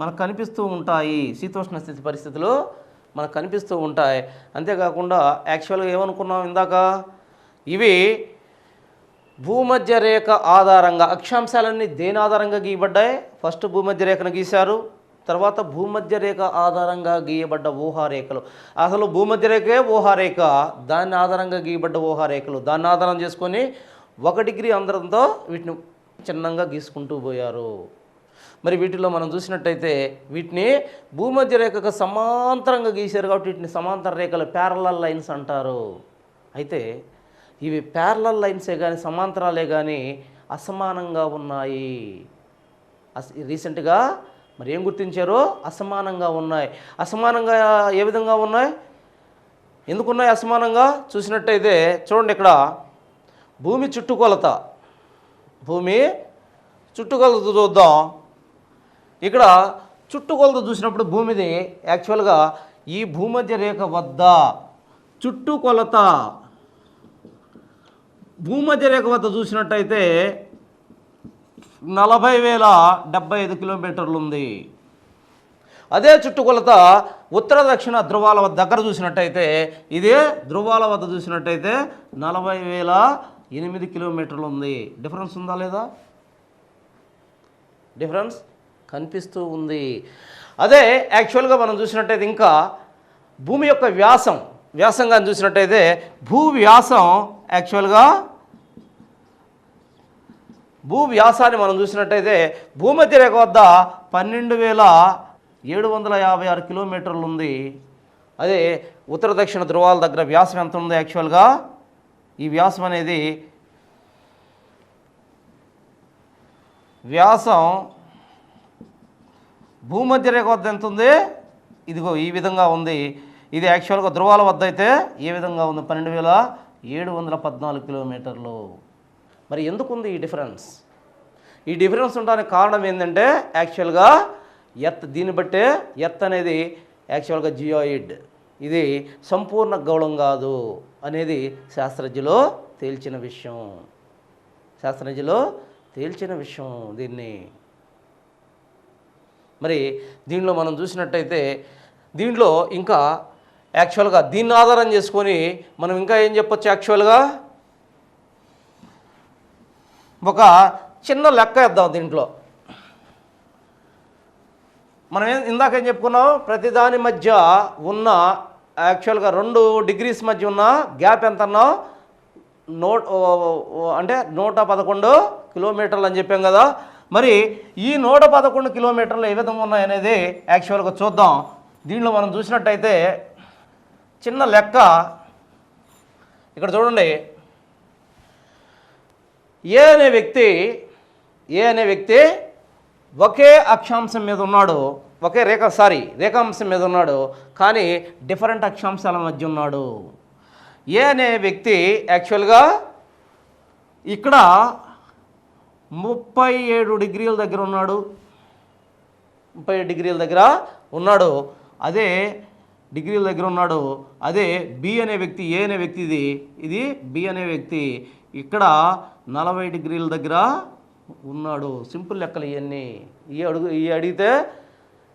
మనకు కనిపిస్తూ ఉంటాయి. శీతోష్ణ స్థితి పరిస్థితులు మనకు కనిపిస్తూ ఉంటాయి. అంతేకాకుండా యాక్చువల్గా ఏమనుకున్నాం ఇందాక, ఇవి భూమధ్య రేఖ ఆధారంగా, అక్షాంశాలన్నీ దేని ఆధారంగా గీయబడ్డాయి? ఫస్ట్ భూమధ్య రేఖను గీశారు, తర్వాత భూమధ్య రేఖ ఆధారంగా గీయబడ్డ ఊహారేఖలు. అసలు భూమధ్య రేఖే ఊహారేఖ, దాన్ని ఆధారంగా గీయబడ్డ ఊహారేఖలు, దాన్ని ఆధారం చేసుకొని 1 డిగ్రీ అంతరంతో వీటిని చిన్నంగా గీసుకుంటూ పోయారు. మరి వీటిలో మనం చూసినట్టయితే వీటిని భూమధ్య రేఖకు సమాంతరంగా గీశారు కాబట్టి వీటిని సమాంతర రేఖలు, ప్యారలల్ లైన్స్ అంటారు. అయితే ఇవి ప్యారలల్ లైన్సే కానీ సమాంతరాలే కానీ అసమానంగా ఉన్నాయి. రీసెంట్గా మరి ఏం గుర్తించారో? అసమానంగా ఉన్నాయి. అసమానంగా ఏ విధంగా ఉన్నాయి? ఎందుకున్నాయి అసమానంగా? చూసినట్టయితే చూడండి, ఇక్కడ భూమి చుట్టుకొలత చూద్దాం. ఇక్కడ చుట్టుకొలత చూసినప్పుడు భూమిది యాక్చువల్గా ఈ భూమధ్య రేఖ వద్ద చుట్టుకొలత, భూమధ్య రేఖ వద్ద చూసినట్టయితే 40,075 కిలోమీటర్లు ఉంది. అదే చుట్టుకొలత ఉత్తర దక్షిణ ధ్రువాల దగ్గర చూసినట్టయితే, ఇదే ధ్రువాల వద్ద చూసినట్టయితే 40,008 కిలోమీటర్లు ఉంది. డిఫరెన్స్ ఉందా లేదా? డిఫరెన్స్ కనిపిస్తూ ఉంది. అదే యాక్చువల్గా మనం చూసినట్టయితే ఇంకా భూమి యొక్క వ్యాసంగా చూసినట్టయితే భూవ్యాసం, యాక్చువల్గా భూవ్యాసాన్ని మనం చూసినట్టయితే భూమధ్య రేఖ వద్ద 12,756 కిలోమీటర్లు ఉంది. అదే ఉత్తర దక్షిణ ధ్రువాల దగ్గర వ్యాసం ఎంత ఉంది? యాక్చువల్గా ఈ వ్యాసం అనేది భూమధ్య రేఖ వద్ద ఎంత ఉంది? ఇదిగో ఈ విధంగా ఉంది. ఇది యాక్చువల్గా ధ్రువాల వద్ద అయితే ఏ విధంగా ఉంది? 12,714 కిలోమీటర్లు. మరి ఎందుకు ఉంది ఈ డిఫరెన్స్? ఈ డిఫరెన్స్ ఉండడానికి కారణం ఏంటంటే యాక్చువల్గా దీన్ని బట్టే అనేది యాక్చువల్గా జియాయిడ్, ఇది సంపూర్ణ గౌళం కాదు అనేది శాస్త్రజ్ఞులు తేల్చిన విషయం దీన్ని. మరి దీనిలో మనం చూసినట్టయితే దీంట్లో ఇంకా యాక్చువల్గా దీన్ని ఆధారం చేసుకొని మనం ఇంకా ఏం చెప్పొచ్చు, యాక్చువల్గా ఒక చిన్న లెక్క వేద్దాం దీంట్లో. మనం ఇందాక ఏం చెప్పుకున్నాం, ప్రతిదాని మధ్య ఉన్న యాక్చువల్గా 2 డిగ్రీస్ మధ్య ఉన్న గ్యాప్ ఎంత అన్నాం, అంటే 111 కిలోమీటర్లు అని చెప్పాం కదా. మరి ఈ 111 కిలోమీటర్లు ఏ విధంగా ఉన్నాయనేది యాక్చువల్గా చూద్దాం. దీనిలో మనం చూసినట్టయితే చిన్న లెక్క ఇక్కడ చూడండి. ఏ అనే వ్యక్తి ఒకే అక్షాంశం మీద ఉన్నాడు, ఒకే రేఖాంశం మీద ఉన్నాడు, కానీ డిఫరెంట్ అక్షాంశాల మధ్య ఉన్నాడు. ఏ అనే వ్యక్తి యాక్చువల్గా ఇక్కడ 37 డిగ్రీల దగ్గర ఉన్నాడు, 37 డిగ్రీల దగ్గర ఉన్నాడు. అదే డిగ్రీల దగ్గర ఉన్నాడు. అదే బి అనే వ్యక్తి, ఏ అనే వ్యక్తి ఇది బి అనే వ్యక్తి ఇక్కడ 40 డిగ్రీల దగ్గర ఉన్నాడు. సింపుల్ లెక్కలు ఇవన్నీ. ఈ అడిగితే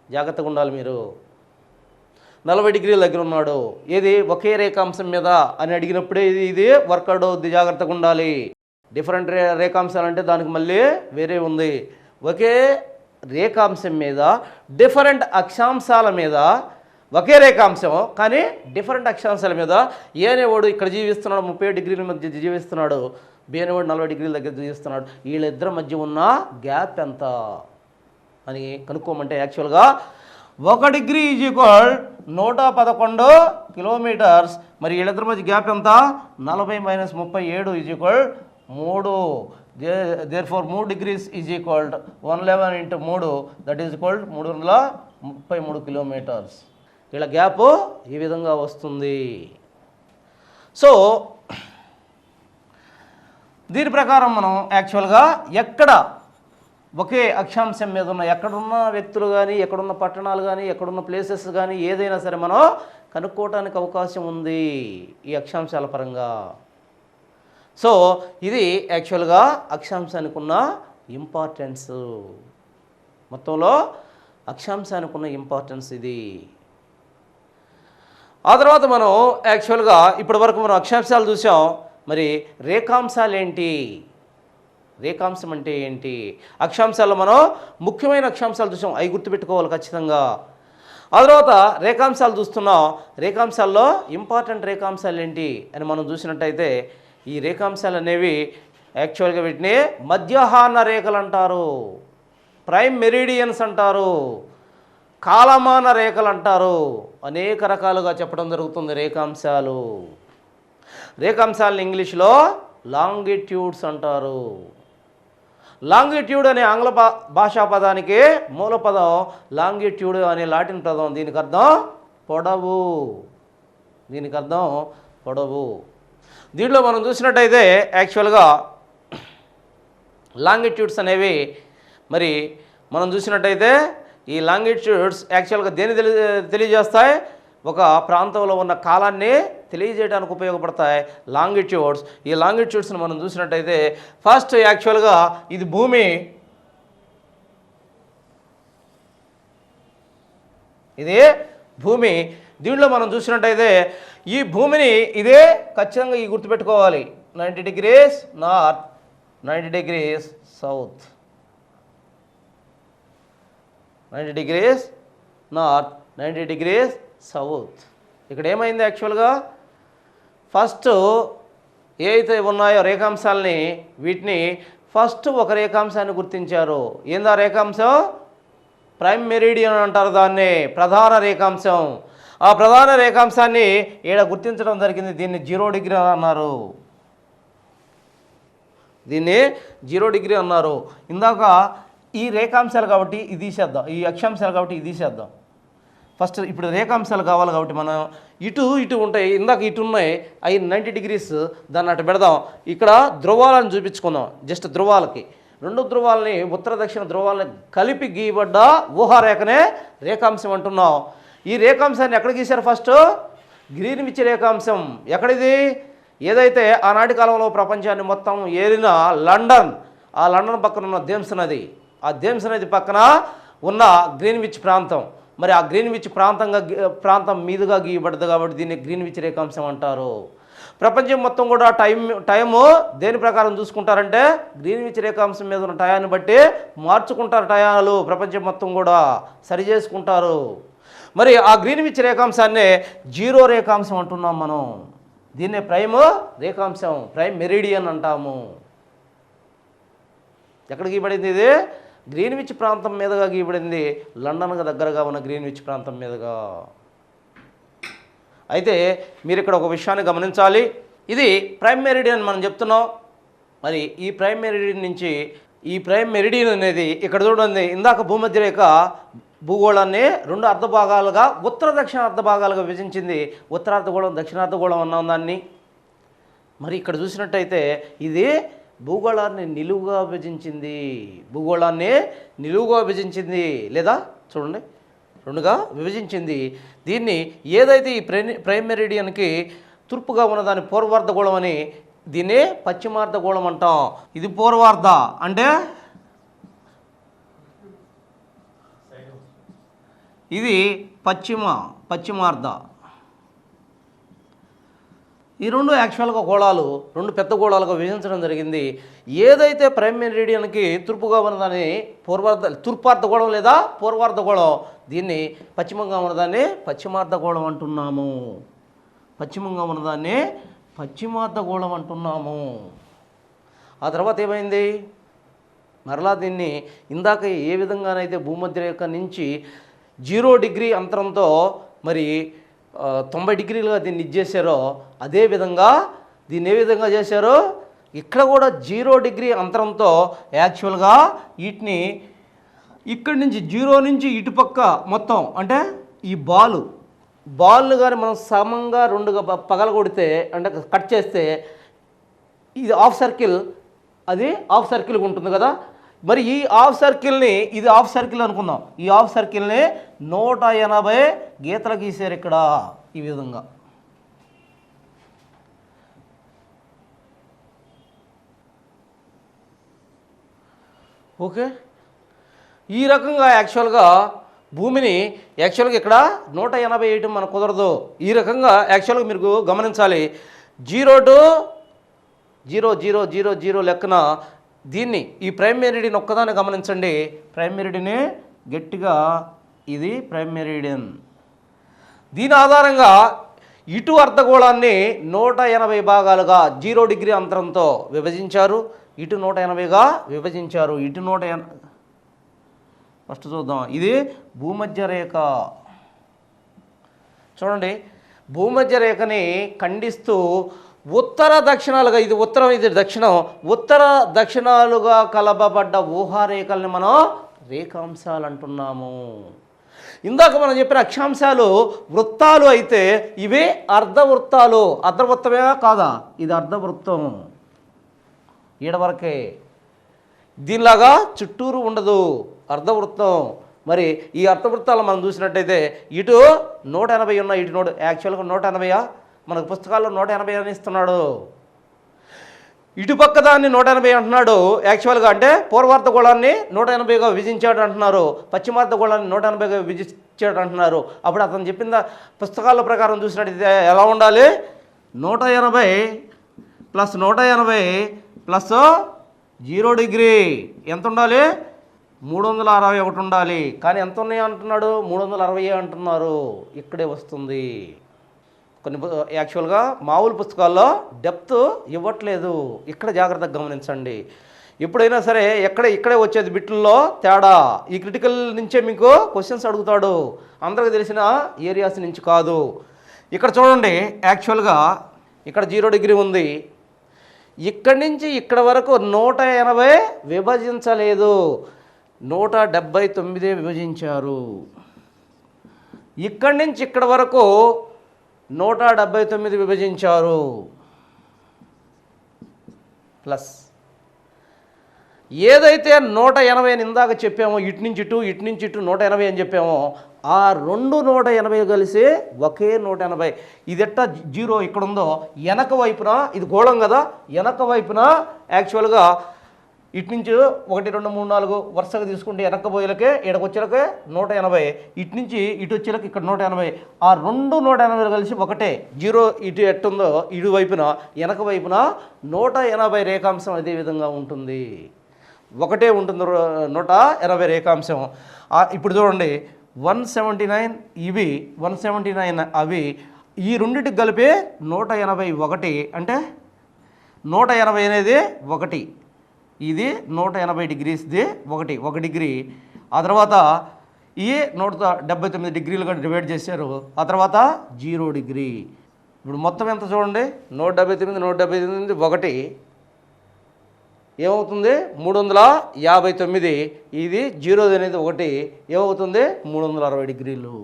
జాగ్రత్తగా ఉండాలి మీరు. 40 డిగ్రీల దగ్గర ఉన్నాడు, ఏది ఒకే రేఖాంశం మీద అని అడిగినప్పుడే ఇది వర్కౌట్ అవుద్ది, జాగ్రత్తగా ఉండాలి. డిఫరెంట్ రేఖాంశాలు అంటే దానికి మళ్ళీ వేరే ఉంది. ఒకే రేఖాంశం మీద డిఫరెంట్ అక్షాంశాల మీద, ఒకే రేఖాంశం కానీ డిఫరెంట్ అక్షాంశాల మీద ఏ అనేవాడు ఇక్కడ జీవిస్తున్నాడు, 37 డిగ్రీల మధ్య జీవిస్తున్నాడు, బి అనేవాడు 40 డిగ్రీల దగ్గర జీవిస్తున్నాడు. వీళ్ళిద్దరి మధ్య ఉన్న గ్యాప్ ఎంత అని కనుక్కోమంటే యాక్చువల్గా 1 డిగ్రీ = 111 కిలోమీటర్స్. మరి వీళ్ళిద్దరి మధ్య గ్యాప్ ఎంత, 40 - 37 = 3. Therefore 3 degrees = 111 × 3 that is equal 333 kilometres. వీళ్ళ గ్యాప్ ఈ విధంగా వస్తుంది. సో దీని ప్రకారం మనం యాక్చువల్గా ఎక్కడ ఒకే అక్షాంశం మీద ఉన్న ఎక్కడున్న వ్యక్తులు కానీ, ఎక్కడున్న పట్టణాలు కానీ, ఎక్కడున్న ప్లేసెస్ కానీ ఏదైనా సరే మనం కనుక్కోవటానికి అవకాశం ఉంది ఈ అక్షాంశాల పరంగా. సో ఇది యాక్చువల్గా అక్షాంశానికి ఉన్న ఇంపార్టెన్స్, మొత్తంలో అక్షాంశానికి ఉన్న ఇంపార్టెన్స్ ఇది. ఆ తర్వాత మనం యాక్చువల్గా ఇప్పటి వరకు మనం అక్షాంశాలు చూసాం. మరి రేఖాంశాలు ఏంటి, రేఖాంశం అంటే ఏంటి? అక్షాంశాల్లో మనం ముఖ్యమైన అక్షాంశాలు చూసాం, అవి గుర్తుపెట్టుకోవాలి ఖచ్చితంగా. ఆ తర్వాత రేఖాంశాలు చూస్తున్నాం. రేఖాంశాల్లో ఇంపార్టెంట్ రేఖాంశాలు ఏంటి అని మనం చూసినట్టయితే ఈ రేఖాంశాలు అనేవి యాక్చువల్గా వీటిని మధ్యాహ్న రేఖలు అంటారు, ప్రైమ్ మెరిడియన్స్ అంటారు, కాలమాన రేఖలు అంటారు. అనేక రకాలుగా చెప్పడం జరుగుతుంది రేఖాంశాలు. రేఖాంశాలను ఇంగ్లీష్లో లాంగిట్యూడ్స్ అంటారు. లాంగిట్యూడ్ అనే ఆంగ్ల భాషా పదానికి మూల పదం లాంగిట్యూడ్ అనే లాటిన్ పదం. దీనికి అర్థం పొడవు, దీనికి అర్థం పొడవు. దీంట్లో మనం చూసినట్టయితే యాక్చువల్గా లాంగిట్యూడ్స్ అనేవి మరి మనం చూసినట్టయితే ఈ లాంగిట్యూడ్స్ యాక్చువల్గా దేన్ని తెలియజేస్తాయి, ఒక ప్రాంతంలో ఉన్న కాలాన్ని తెలియజేయడానికి ఉపయోగపడతాయి లాంగిట్యూడ్స్. ఈ లాంగిట్యూడ్స్ని మనం చూసినట్టయితే ఫస్ట్ యాక్చువల్గా ఇది భూమి, ఇది భూమి. దీంట్లో మనం చూసినట్టయితే ఈ భూమిని ఇదే ఖచ్చితంగా ఈ గుర్తుపెట్టుకోవాలి, 90 degrees north, 90 degrees south, 90 degrees north, 90 degrees south. ఇక్కడ ఏమైంది యాక్చువల్గా ఫస్ట్ ఏ అయితే ఉన్నాయో రేఖాంశాలని వీటిని ఫస్ట్ ఒక రేఖాంశాన్ని గుర్తించారు. ఏందా రేఖాంశం? ప్రైమ్ మెరిడియన్ అంటారు దాన్ని, ప్రధాన రేఖాంశం. ఆ ప్రధాన రేఖాంశాన్ని ఈడ గుర్తించడం జరిగింది. దీన్ని 0 డిగ్రీ అన్నారు, దీన్ని 0 డిగ్రీ అన్నారు. ఇందాక ఈ రేఖాంశాలు కాబట్టి ఇది తీసేద్దాం, ఈ అక్షాంశాలు కాబట్టి ఇది తీసేద్దాం ఫస్ట్. ఇప్పుడు రేఖాంశాలు కావాలి కాబట్టి మనం ఇటు ఉంటాయి, ఇందాక ఇటు ఉన్నాయి, అవి 90 డిగ్రీస్, దాన్ని అటు పెడదాం. ఇక్కడ ధ్రువాలను చూపించుకుందాం. జస్ట్ ధృవాలకి, 2 ధ్రువాలని ఉత్తర దక్షిణ ధ్రువాలని కలిపి గీయబడ్డ ఊహారేఖనే రేఖాంశం అంటున్నాం. ఈ రేఖాంశాన్ని ఎక్కడ గీశారు? First Greenwich రేఖాంశం. ఎక్కడిది? ఏదైతే ఆనాటి కాలంలో ప్రపంచాన్ని మొత్తం ఏలిన లండన్, ఆ లండన్ పక్కన ఉన్న థేమ్స్ నది, ఆ థేమ్స్ నది పక్కన ఉన్న గ్రీన్విచ్ ప్రాంతం, మరి ఆ గ్రీన్విచ్ ప్రాంతం మీదుగా గీయబడ్డది కాబట్టి దీన్ని గ్రీన్విచ్ రేఖాంశం అంటారు. ప్రపంచం మొత్తం కూడా టైము దేని ప్రకారం చూసుకుంటారంటే గ్రీన్విచ్ రేఖాంశం మీద ఉన్న టయాన్ని బట్టి మార్చుకుంటారు. టయాలు ప్రపంచం మొత్తం కూడా సరి చేసుకుంటారు. మరి ఆ గ్రీన్విచ్ రేఖాంశాన్నే జీరో రేఖాంశం అంటున్నాం మనం. దీన్నే ప్రైమ్ రేఖాంశం, ప్రైమ్ మెరిడియన్ అంటాము. ఎక్కడ గీయబడింది? ఇది గ్రీన్విచ్ ప్రాంతం మీదుగా గీయబడింది, లండన్కు దగ్గరగా ఉన్న గ్రీన్విచ్ ప్రాంతం మీదుగా. అయితే మీరు ఇక్కడ ఒక విషయాన్ని గమనించాలి. ఇది ప్రైమ్ మెరిడియన్ మనం చెప్తున్నాం. మరి ఈ ప్రైమ్ మెరిడియన్ అనేది ఇక్కడ చూడండి, ఇందాక భూమధ్య రేఖ భూగోళాన్ని 2 అర్ధ భాగాలుగా ఉత్తర దక్షిణ అర్ధ భాగాలుగా విభజించింది. ఉత్తరార్ధగోళం, దక్షిణార్ధగోళం అన్నాం దాన్ని. మరి ఇక్కడ చూసినట్టయితే ఇది భూగోళాన్ని నిలువుగా విభజించింది, లేదా చూడండి 2గా విభజించింది. దీన్ని ఏదైతే ఈ ప్రైమ్ మెరిడియన్కి తూర్పుగా ఉన్నదాన్ని పూర్వార్ధగోళం అని, దీన్ని పశ్చిమార్ధగోళం అంటాం. ఇది పూర్వార్ధ అంటే ఇది పశ్చిమార్ధ. ఈ 2 యాక్చువల్గా గోళాలు 2 పెద్ద గోళాలుగా విభజించడం జరిగింది. ఏదైతే ప్రైమ్ మెరిడియన్కి తూర్పుగా ఉన్నదాన్ని తూర్పార్ధగోళం లేదా పూర్వార్ధగోళం, దీన్ని పశ్చిమంగా ఉన్నదాన్ని పశ్చిమార్ధగోళం అంటున్నాము. ఆ తర్వాత ఏమైంది? మరలా దీన్ని ఇందాక ఏ విధంగానైతే భూమధ్య రేఖ నుంచి 0 డిగ్రీ అంతరంతో మరి 90 డిగ్రీలుగా దీన్ని ఇచ్చేసారో, అదేవిధంగా దీన్ని ఏ విధంగా చేశారో ఇక్కడ కూడా 0 డిగ్రీ అంతరంతో యాక్చువల్గా వీటిని ఇక్కడి నుంచి 0 నుంచి ఇటుపక్క మొత్తం అంటే ఈ బాల్ను కానీ మనం సమంగా 2గా పగలగొడితే అంటే కట్ చేస్తే ఇది హాఫ్ సర్కిల్, అది హాఫ్ సర్కిల్గా ఉంటుంది కదా. మరి ఈ హాఫ్ సర్కిల్ని, ఇది హాఫ్ సర్కిల్ అనుకుందాం, ఈ హాఫ్ సర్కిల్ని 180 గీతలు గీసారు ఇక్కడ ఈ విధంగా. ఓకే, ఈ రకంగా యాక్చువల్గా భూమిని ఇక్కడ 180 వేయటం మనకు కుదరదు. ఈ రకంగా యాక్చువల్గా మీరు గమనించాలి. 0 to 0 లెక్కన దీన్ని ఈ ప్రైమ్ మెరిడియన్ ఒక్కదాన్ని గమనించండి. ప్రైమ్ మెరిడియన్ గట్టిగా, ఇది ప్రైమ్ మెరిడియన్. దీని ఆధారంగా ఇటు అర్ధగోళాన్ని 180 భాగాలుగా 0 డిగ్రీ అంతరంతో విభజించారు. ఇటు 180గా విభజించారు. ఇటు 180. ఫస్ట్ చూద్దాం. ఇది భూమధ్య రేఖ. చూడండి, భూమధ్య రేఖని ఖండిస్తూ ఉత్తర దక్షిణాలుగా, ఇది ఉత్తరం ఇది దక్షిణం, ఉత్తర దక్షిణాలుగా కలపబడ్డ ఊహారేఖల్ని మనం రేఖాంశాలు అంటున్నాము. ఇందాక మనం చెప్పిన అక్షాంశాలు వృత్తాలు అయితే ఇవి అర్ధవృత్తాలు. అర్ధవృత్తమే కాదా? ఇది అర్ధవృత్తం, ఈడవరకే, దీనిలాగా చుట్టూరు ఉండదు, అర్ధవృత్తం. మరి ఈ అర్ధవృత్తాలు మనం చూసినట్టయితే ఇటు 180 ఉన్నాయి, ఇటు యాక్చువల్గా 180 మనకు పుస్తకాల్లో 180 అని ఇస్తున్నాడు. ఇటుపక్క దాన్ని 180 అంటున్నాడు యాక్చువల్గా. అంటే పూర్వార్ధగోళాన్ని 180గా విభజించాడు అంటున్నారు, పశ్చిమార్ధగోళాన్ని 180గా విభజించాడు అంటున్నారు. అప్పుడు అతను చెప్పిన పుస్తకాల ప్రకారం చూసినట్టయితే ఎలా ఉండాలి? 180 ప్లస్ 0 డిగ్రీ ఎంత ఉండాలి? 361 ఉండాలి. కానీ ఎంత ఉన్నాయి అంటున్నాడు? 360 అంటున్నారు. ఇక్కడే వస్తుంది. కొన్ని యాక్చువల్గా మామూలు పుస్తకాల్లో డెప్త్ ఇవ్వట్లేదు. ఇక్కడ జాగ్రత్తగా గమనించండి. ఎప్పుడైనా సరే ఇక్కడే వచ్చేది బిట్లలో తేడా. ఈ క్రిటికల్ నుంచే మీకు క్వశ్చన్స్ అడుగుతాడు, అందరికి తెలిసిన ఏరియాస్ నుంచి కాదు. ఇక్కడ చూడండి, యాక్చువల్గా ఇక్కడ 0 డిగ్రీ ఉంది. ఇక్కడి నుంచి ఇక్కడ వరకు 180 విభజించలేదు, 179 విభజించారు. ఇక్కడి నుంచి ఇక్కడ వరకు 179 విభజించారు. ప్లస్ ఏదైతే 180 ఇందాక చెప్పామో, ఇటు నుంచి ఇటు 180 అని చెప్పామో, ఆ 180 కలిసి ఒకే 180. ఇది ఎట్టా 0 ఇక్కడ ఉందో, వెనక వైపున ఇది గోళం కదా, వెనక వైపున యాక్చువల్గా ఇటు నుంచి 1 2 3 4 వరుసగా తీసుకుంటే వెనక్కి పోయేలకే ఇక్కడికి వచ్చేలకే 180, ఇటు నుంచి ఇటు వచ్చేలకి ఇక్కడ 180, ఆ 180 కలిసి ఒకటే. జీరో ఇటు ఎట్టుందో ఇటు వైపున వెనక వైపున 180 రేఖాంశం అదే విధంగా ఉంటుంది. ఒకటే ఉంటుంది 180 రేఖాంశం. ఇప్పుడు చూడండి 179 ఇవి, 179 అవి, ఈ రెండింటికి కలిపి 181. అంటే 180 అనేది 1, ఇది 180 డిగ్రీస్ది 1 డిగ్రీ. ఆ తర్వాత ఈ 179 డిగ్రీలుగా డివైడ్ చేశారు. ఆ తర్వాత 0 డిగ్రీ. ఇప్పుడు మొత్తం ఎంత చూడండి, 179 1 ఏమవుతుంది 359. ఇది 0 అనేది 1 ఏమవుతుంది 360 డిగ్రీలు.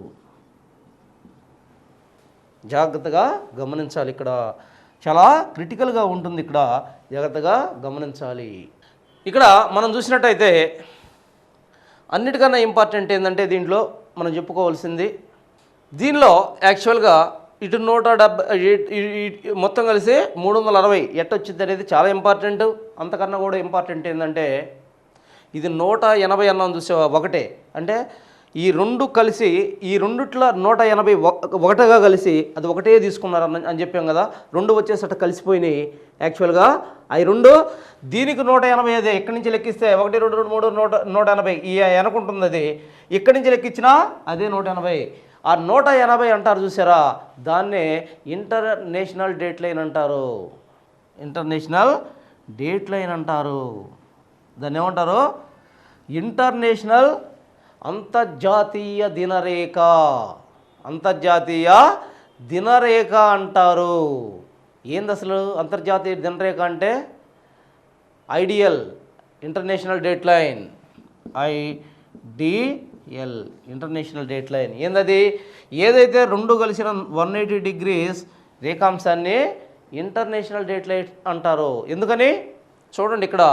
జాగ్రత్తగా గమనించాలి, ఇక్కడ చాలా క్రిటికల్గా ఉంటుంది, ఇక్కడ జాగ్రత్తగా గమనించాలి. ఇక్కడ మనం చూసినట్టయితే అన్నిటికన్నా ఇంపార్టెంట్ ఏంటంటే దీంట్లో మనం చెప్పుకోవాల్సింది, దీనిలో యాక్చువల్గా ఇటు 170 మొత్తం కలిసి 360 ఎట్టొచ్చింది అనేది చాలా ఇంపార్టెంట్. అంతకన్నా కూడా ఇంపార్టెంట్ ఏంటంటే ఇది 180 అన్నాం చూసావా, ఒకటే. అంటే ఈ రెండు కలిసి, ఈ రెండిట్లో 180 ఒకటిగా కలిసి అది ఒకటే తీసుకున్నారు అని చెప్పాం కదా. రెండు వచ్చేసట కలిసిపోయినాయి. యాక్చువల్గా అవి రెండు దీనికి 180 అదే. ఇక్కడి నుంచి లెక్కిస్తే 1 2 3 180 ఈ వెనకుంటుంది, అది ఇక్కడి నుంచి లెక్కించినా అదే 180. ఆ 180 అంటారు చూసారా, దాన్నే ఇంటర్నేషనల్ డేట్ లైన్ అంటారు. ఇంటర్నేషనల్ డేట్ లైన్ అంటారు. దాన్ని ఏమంటారు, ఇంటర్నేషనల్ అంతర్జాతీయ దినరేఖ. అంతర్జాతీయ దినరేఖ అంటారు. ఏంది అసలు అంతర్జాతీయ దినరేఖ అంటే? Ideal international date line, IDL international date line. ఏందది? ఏదైతే రెండు కలిసిన 180 డిగ్రీస్ రేఖాంశాన్ని ఇంటర్నేషనల్ డేట్ లైన్ అంటారు. ఎందుకని చూడండి, ఇక్కడ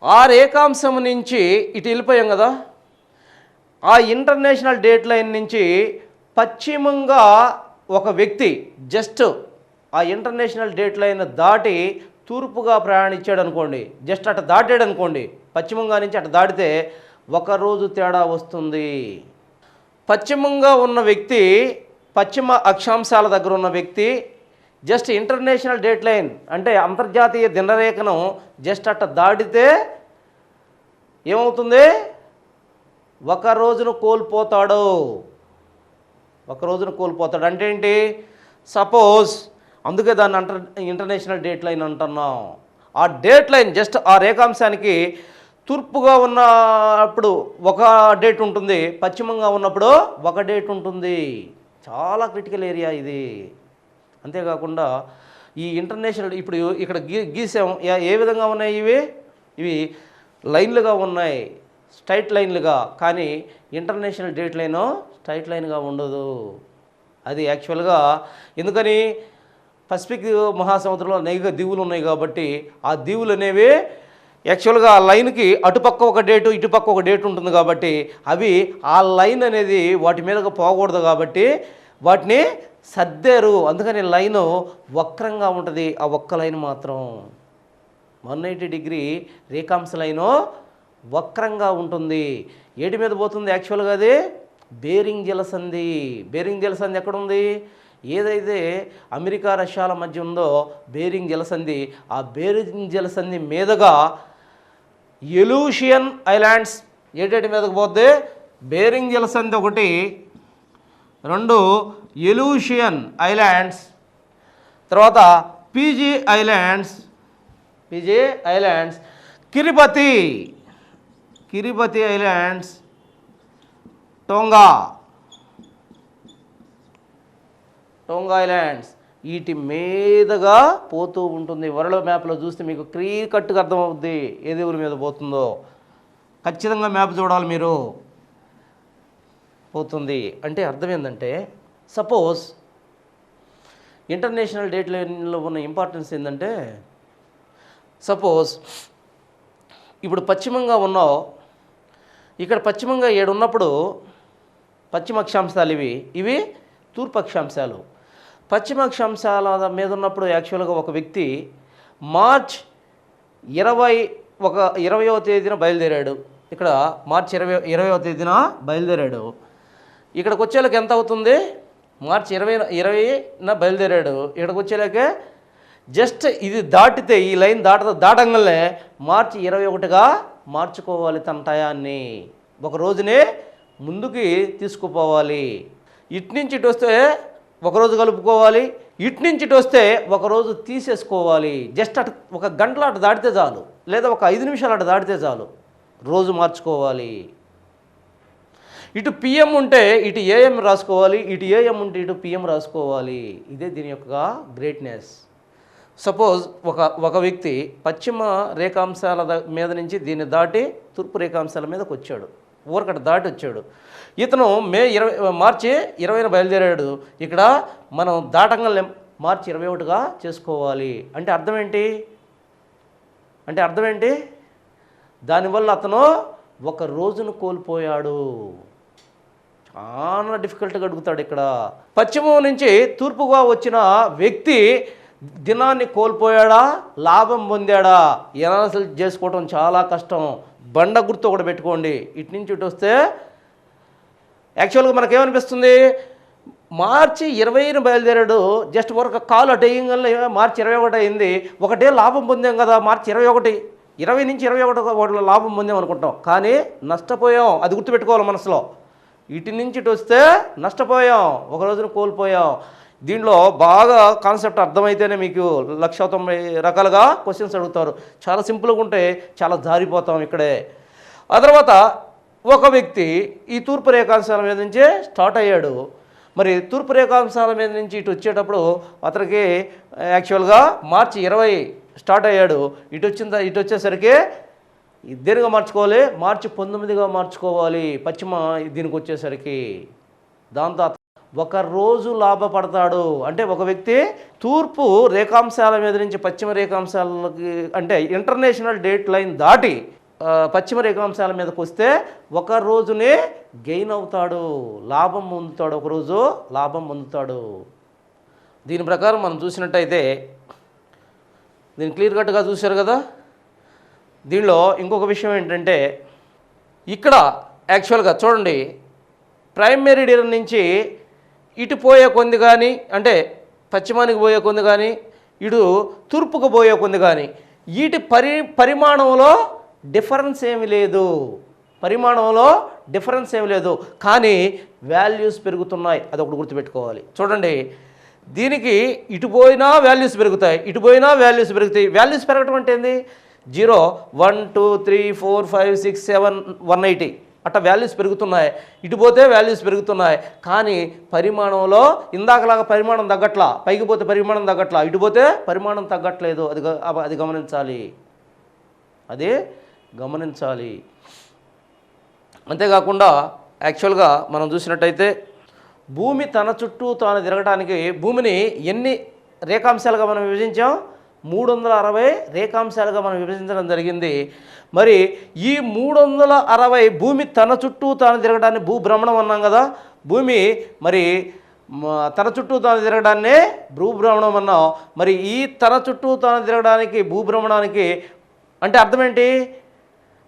ఆ రేఖాంశం నుంచి ఇటు వెళ్ళిపోయాం కదా, ఆ ఇంటర్నేషనల్ డేట్ లైన్ నుంచి పశ్చిమంగా ఒక వ్యక్తి జస్ట్ ఆ ఇంటర్నేషనల్ డేట్ లైన్ దాటి తూర్పుగా ప్రయాణించాడు అనుకోండి, జస్ట్ అటు దాటాడు అనుకోండి, పశ్చిమంగా నుంచి అటు దాటితే ఒకరోజు తేడా వస్తుంది. పశ్చిమంగా ఉన్న వ్యక్తి, పశ్చిమ అక్షాంశాల దగ్గర ఉన్న వ్యక్తి జస్ట్ ఇంటర్నేషనల్ డేట్ లైన్ అంటే అంతర్జాతీయ దినరేఖను జస్ట్ అట్ట దాటితే ఏమవుతుంది? ఒక రోజును కోల్పోతాడు. ఒక రోజును కోల్పోతాడు అంటే ఏంటి? సపోజ్, అందుకే దాన్ని ఇంటర్నేషనల్ డేట్ లైన్ అంటున్నాం. ఆ డేట్ లైన్ జస్ట్ ఆ రేఖాంశానికి తూర్పుగా ఉన్నప్పుడు ఒక డేట్ ఉంటుంది, పశ్చిమంగా ఉన్నప్పుడు ఒక డేట్ ఉంటుంది. చాలా క్రిటికల్ ఏరియా ఇది. అంతేకాకుండా ఈ ఇంటర్నేషనల్ ఇప్పుడు ఇక్కడ గీసాం, ఏ విధంగా ఉన్నాయి ఇవి లైన్లుగా ఉన్నాయి, స్ట్రైట్ లైన్లుగా. కానీ ఇంటర్నేషనల్ డేట్ లైన్ స్ట్రైట్ లైన్గా ఉండదు. అది యాక్చువల్గా ఎందుకని? పసిఫిక్ మహాసముద్రంలో అనేక దీవులు ఉన్నాయి కాబట్టి ఆ దీవులు అనేవి యాక్చువల్గా ఆ లైన్కి అటుపక్క ఒక డేటు ఇటుపక్క ఒక డేట్ ఉంటుంది కాబట్టి అవి ఆ లైన్ అనేది వాటి మీదకి పోకూడదు కాబట్టి వాటిని సర్దారు. అందుకని లైను వక్రంగా ఉంటుంది. ఆ ఒక్క లైన్ మాత్రం 180 డిగ్రీ రేఖాంశ లైను వక్రంగా ఉంటుంది. ఏటి మీద పోతుంది యాక్చువల్గా? అది బేరింగ్ జలసంధి. బేరింగ్ జలసంధి ఎక్కడుంది? ఏదైతే అమెరికా రష్యాల మధ్య ఉందో బేరింగ్ జలసంధి, ఆ బేరింగ్ జలసంధి మీదుగా ఎలూషియన్ ఐలాండ్స్ ఏటేటి మీదకి పోద్ది? బేరింగ్ జలసంధి ఒకటి, 2 ఎలూషియన్ ఐలాండ్స్, తర్వాత Fiji islands, Kiribati islands, Tonga islands, వీటి మీదుగా పోతూ ఉంటుంది. వరల్డ్ మ్యాప్లో చూస్తే మీకు క్లియర్ కట్గా అర్థమవుద్ది ఏ దేవుడి మీద పోతుందో. ఖచ్చితంగా మ్యాప్ చూడాలి మీరు. పోతుంది అంటే అర్థం ఏంటంటే, సపోజ్ ఇంటర్నేషనల్ డేట్ లైన్లో ఉన్న ఇంపార్టెన్స్ ఏంటంటే, సపోజ్ ఇప్పుడు పశ్చిమంగా ఉన్నావు, ఇక్కడ పశ్చిమంగా 7 ఉన్నప్పుడు పశ్చిమ అక్షాంశాలు ఇవి తూర్పు అక్షాంశాలు. పశ్చిమ అక్షాంశాల మీద ఉన్నప్పుడు యాక్చువల్గా ఒక వ్యక్తి మార్చ్ 20 ఒక 20వ తేదీన బయలుదేరాడు. ఇక్కడ మార్చి 20వ తేదీన బయలుదేరాడు. ఇక్కడికి వచ్చేలాకి ఎంత అవుతుంది? మార్చి 20న బయలుదేరాడు. ఇక్కడికి వచ్చేలాకే జస్ట్ ఇది దాటితే, ఈ లైన్ దాటంగానే మార్చి 21గా మార్చుకోవాలి తన టయాన్ని. ఒక రోజునే ముందుకి తీసుకుపోవాలి. ఇటు నుంచి ఇటు వస్తే ఒకరోజు కలుపుకోవాలి, ఇటు నుంచి ఇటు వస్తే ఒకరోజు తీసేసుకోవాలి. జస్ట్ అటు ఒక గంటలో అటు దాటితే చాలు, లేదా ఒక 5 నిమిషాలు అటు దాటితే చాలు, రోజు మార్చుకోవాలి. ఇటు పిఎం ఉంటే ఇటు ఏఎం రాసుకోవాలి, ఇటు ఏఎం ఉంటే ఇటు పిఎం రాసుకోవాలి. ఇదే దీని యొక్క గ్రేట్నెస్. సపోజ్ ఒక వ్యక్తి పశ్చిమ రేఖాంశాల మీద నుంచి దీన్ని దాటి తూర్పు రేఖాంశాల మీదకి వచ్చాడు, ఊరకట దాటి వచ్చాడు. ఇతను మార్చి 20న బయలుదేరాడు. ఇక్కడ మనం దాటంగా మార్చి 21గా చేసుకోవాలి. అంటే అర్థం ఏంటి? దానివల్ల అతను ఒక రోజును కోల్పోయాడు. చాలా డిఫికల్ట్గా అడుగుతాడు ఇక్కడ. పశ్చిమం నుంచి తూర్పుగా వచ్చిన వ్యక్తి దినాన్ని కోల్పోయాడా, లాభం పొందాడా? ఎనాలిసిస్ చేసుకోవడం చాలా కష్టం. బండ గుర్తు ఒకటి పెట్టుకోండి. ఇటు నుంచి ఇటు వస్తే యాక్చువల్గా మనకేమనిపిస్తుంది, మార్చి 20న బయలుదేరాడు, జస్ట్ ఒక కాలు అటు వేయగానే మార్చి 21 అయింది, ఒకటే లాభం పొందాం కదా, మార్చి 20 నుంచి 21 లాభం పొందాం అనుకుంటాం, కానీ నష్టపోయాం. అది గుర్తుపెట్టుకోవాలి మనసులో. ఇటు నుంచి ఇటు వస్తే నష్టపోయాం, ఒక రోజున కోల్పోయాం. దీంట్లో బాగా కాన్సెప్ట్ అర్థమైతేనే మీకు 190 రకాలుగా క్వశ్చన్స్ అడుగుతారు. చాలా సింపుల్గా ఉంటే చాలా జారిపోతాం ఇక్కడే. ఆ తర్వాత ఒక వ్యక్తి ఈ తూర్పు రేఖాంశాల మీద నుంచే స్టార్ట్ అయ్యాడు. మరి తూర్పు రేఖాంశాల మీద నుంచి ఇటు వచ్చేటప్పుడు అతనికి యాక్చువల్గా మార్చి 20 స్టార్ట్ అయ్యాడు. ఇటు వచ్చేసరికి దేనిగా మార్చుకోవాలి, మార్చి 19గా మార్చుకోవాలి పశ్చిమ దీనికి వచ్చేసరికి. దాంతో ఒక రోజు లాభపడతాడు. అంటే ఒక వ్యక్తి తూర్పు రేఖాంశాల మీద నుంచి పశ్చిమ రేఖాంశాలకి, అంటే ఇంటర్నేషనల్ డేట్ లైన్ దాటి పశ్చిమ రేఖాంశాల మీదకి వస్తే ఒక రోజునే గెయిన్ అవుతాడు, లాభం పొందుతాడు, ఒకరోజు లాభం పొందుతాడు. దీని ప్రకారం మనం చూసినట్టయితే దీన్ని క్లియర్ కట్గా చూశారు కదా. దీనిలో ఇంకొక విషయం ఏంటంటే, ఇక్కడ యాక్చువల్గా చూడండి, ప్రైమ్ మెరిడియన్ నుంచి ఇటు పోయే కొంది కానీ, అంటే పశ్చిమానికి పోయే కొంది కానీ, ఇటు తూర్పుకు పోయే కొంది కానీ, వీటి పరిమాణంలో డిఫరెన్స్ ఏమీ లేదు, కానీ వాల్యూస్ పెరుగుతున్నాయి. అదొకటి గుర్తుపెట్టుకోవాలి. చూడండి, దీనికి ఇటు పోయినా వాల్యూస్ పెరుగుతాయి, ఇటు పోయినా వాల్యూస్ పెరుగుతాయి. వాల్యూస్ పెరగటం అంటే ఏంది? 0, 1, 2, 3, 4, 5, 6, 7, 180 అట్లా వాల్యూస్ పెరుగుతున్నాయి. ఇటు పోతే వాల్యూస్ పెరుగుతున్నాయి, కానీ పరిమాణంలో ఇందాకలాగా పరిమాణం తగ్గట్లా, పైకి పోతే పరిమాణం తగ్గట్లా, ఇటు పోతే పరిమాణం తగ్గట్లేదు. అది గమనించాలి. అంతేకాకుండా యాక్చువల్గా మనం చూసినట్టయితే భూమి తన చుట్టూ తాను తిరగడానికి భూమిని ఎన్ని రేఖాంశాలుగా మనం విభజించాం? 360 రేఖాంశాలుగా మనం విభజించడం జరిగింది. మరి ఈ 360 భూమి తన చుట్టూ తాను తిరగడాన్ని భూభ్రమణం అన్నాం కదా. భూమి మరి తన చుట్టూ తాను తిరగడాన్నే భూభ్రమణం అన్నాం. మరి ఈ తన చుట్టూ తాను తిరగడానికి భూభ్రమణానికి అంటే అర్థం ఏంటి?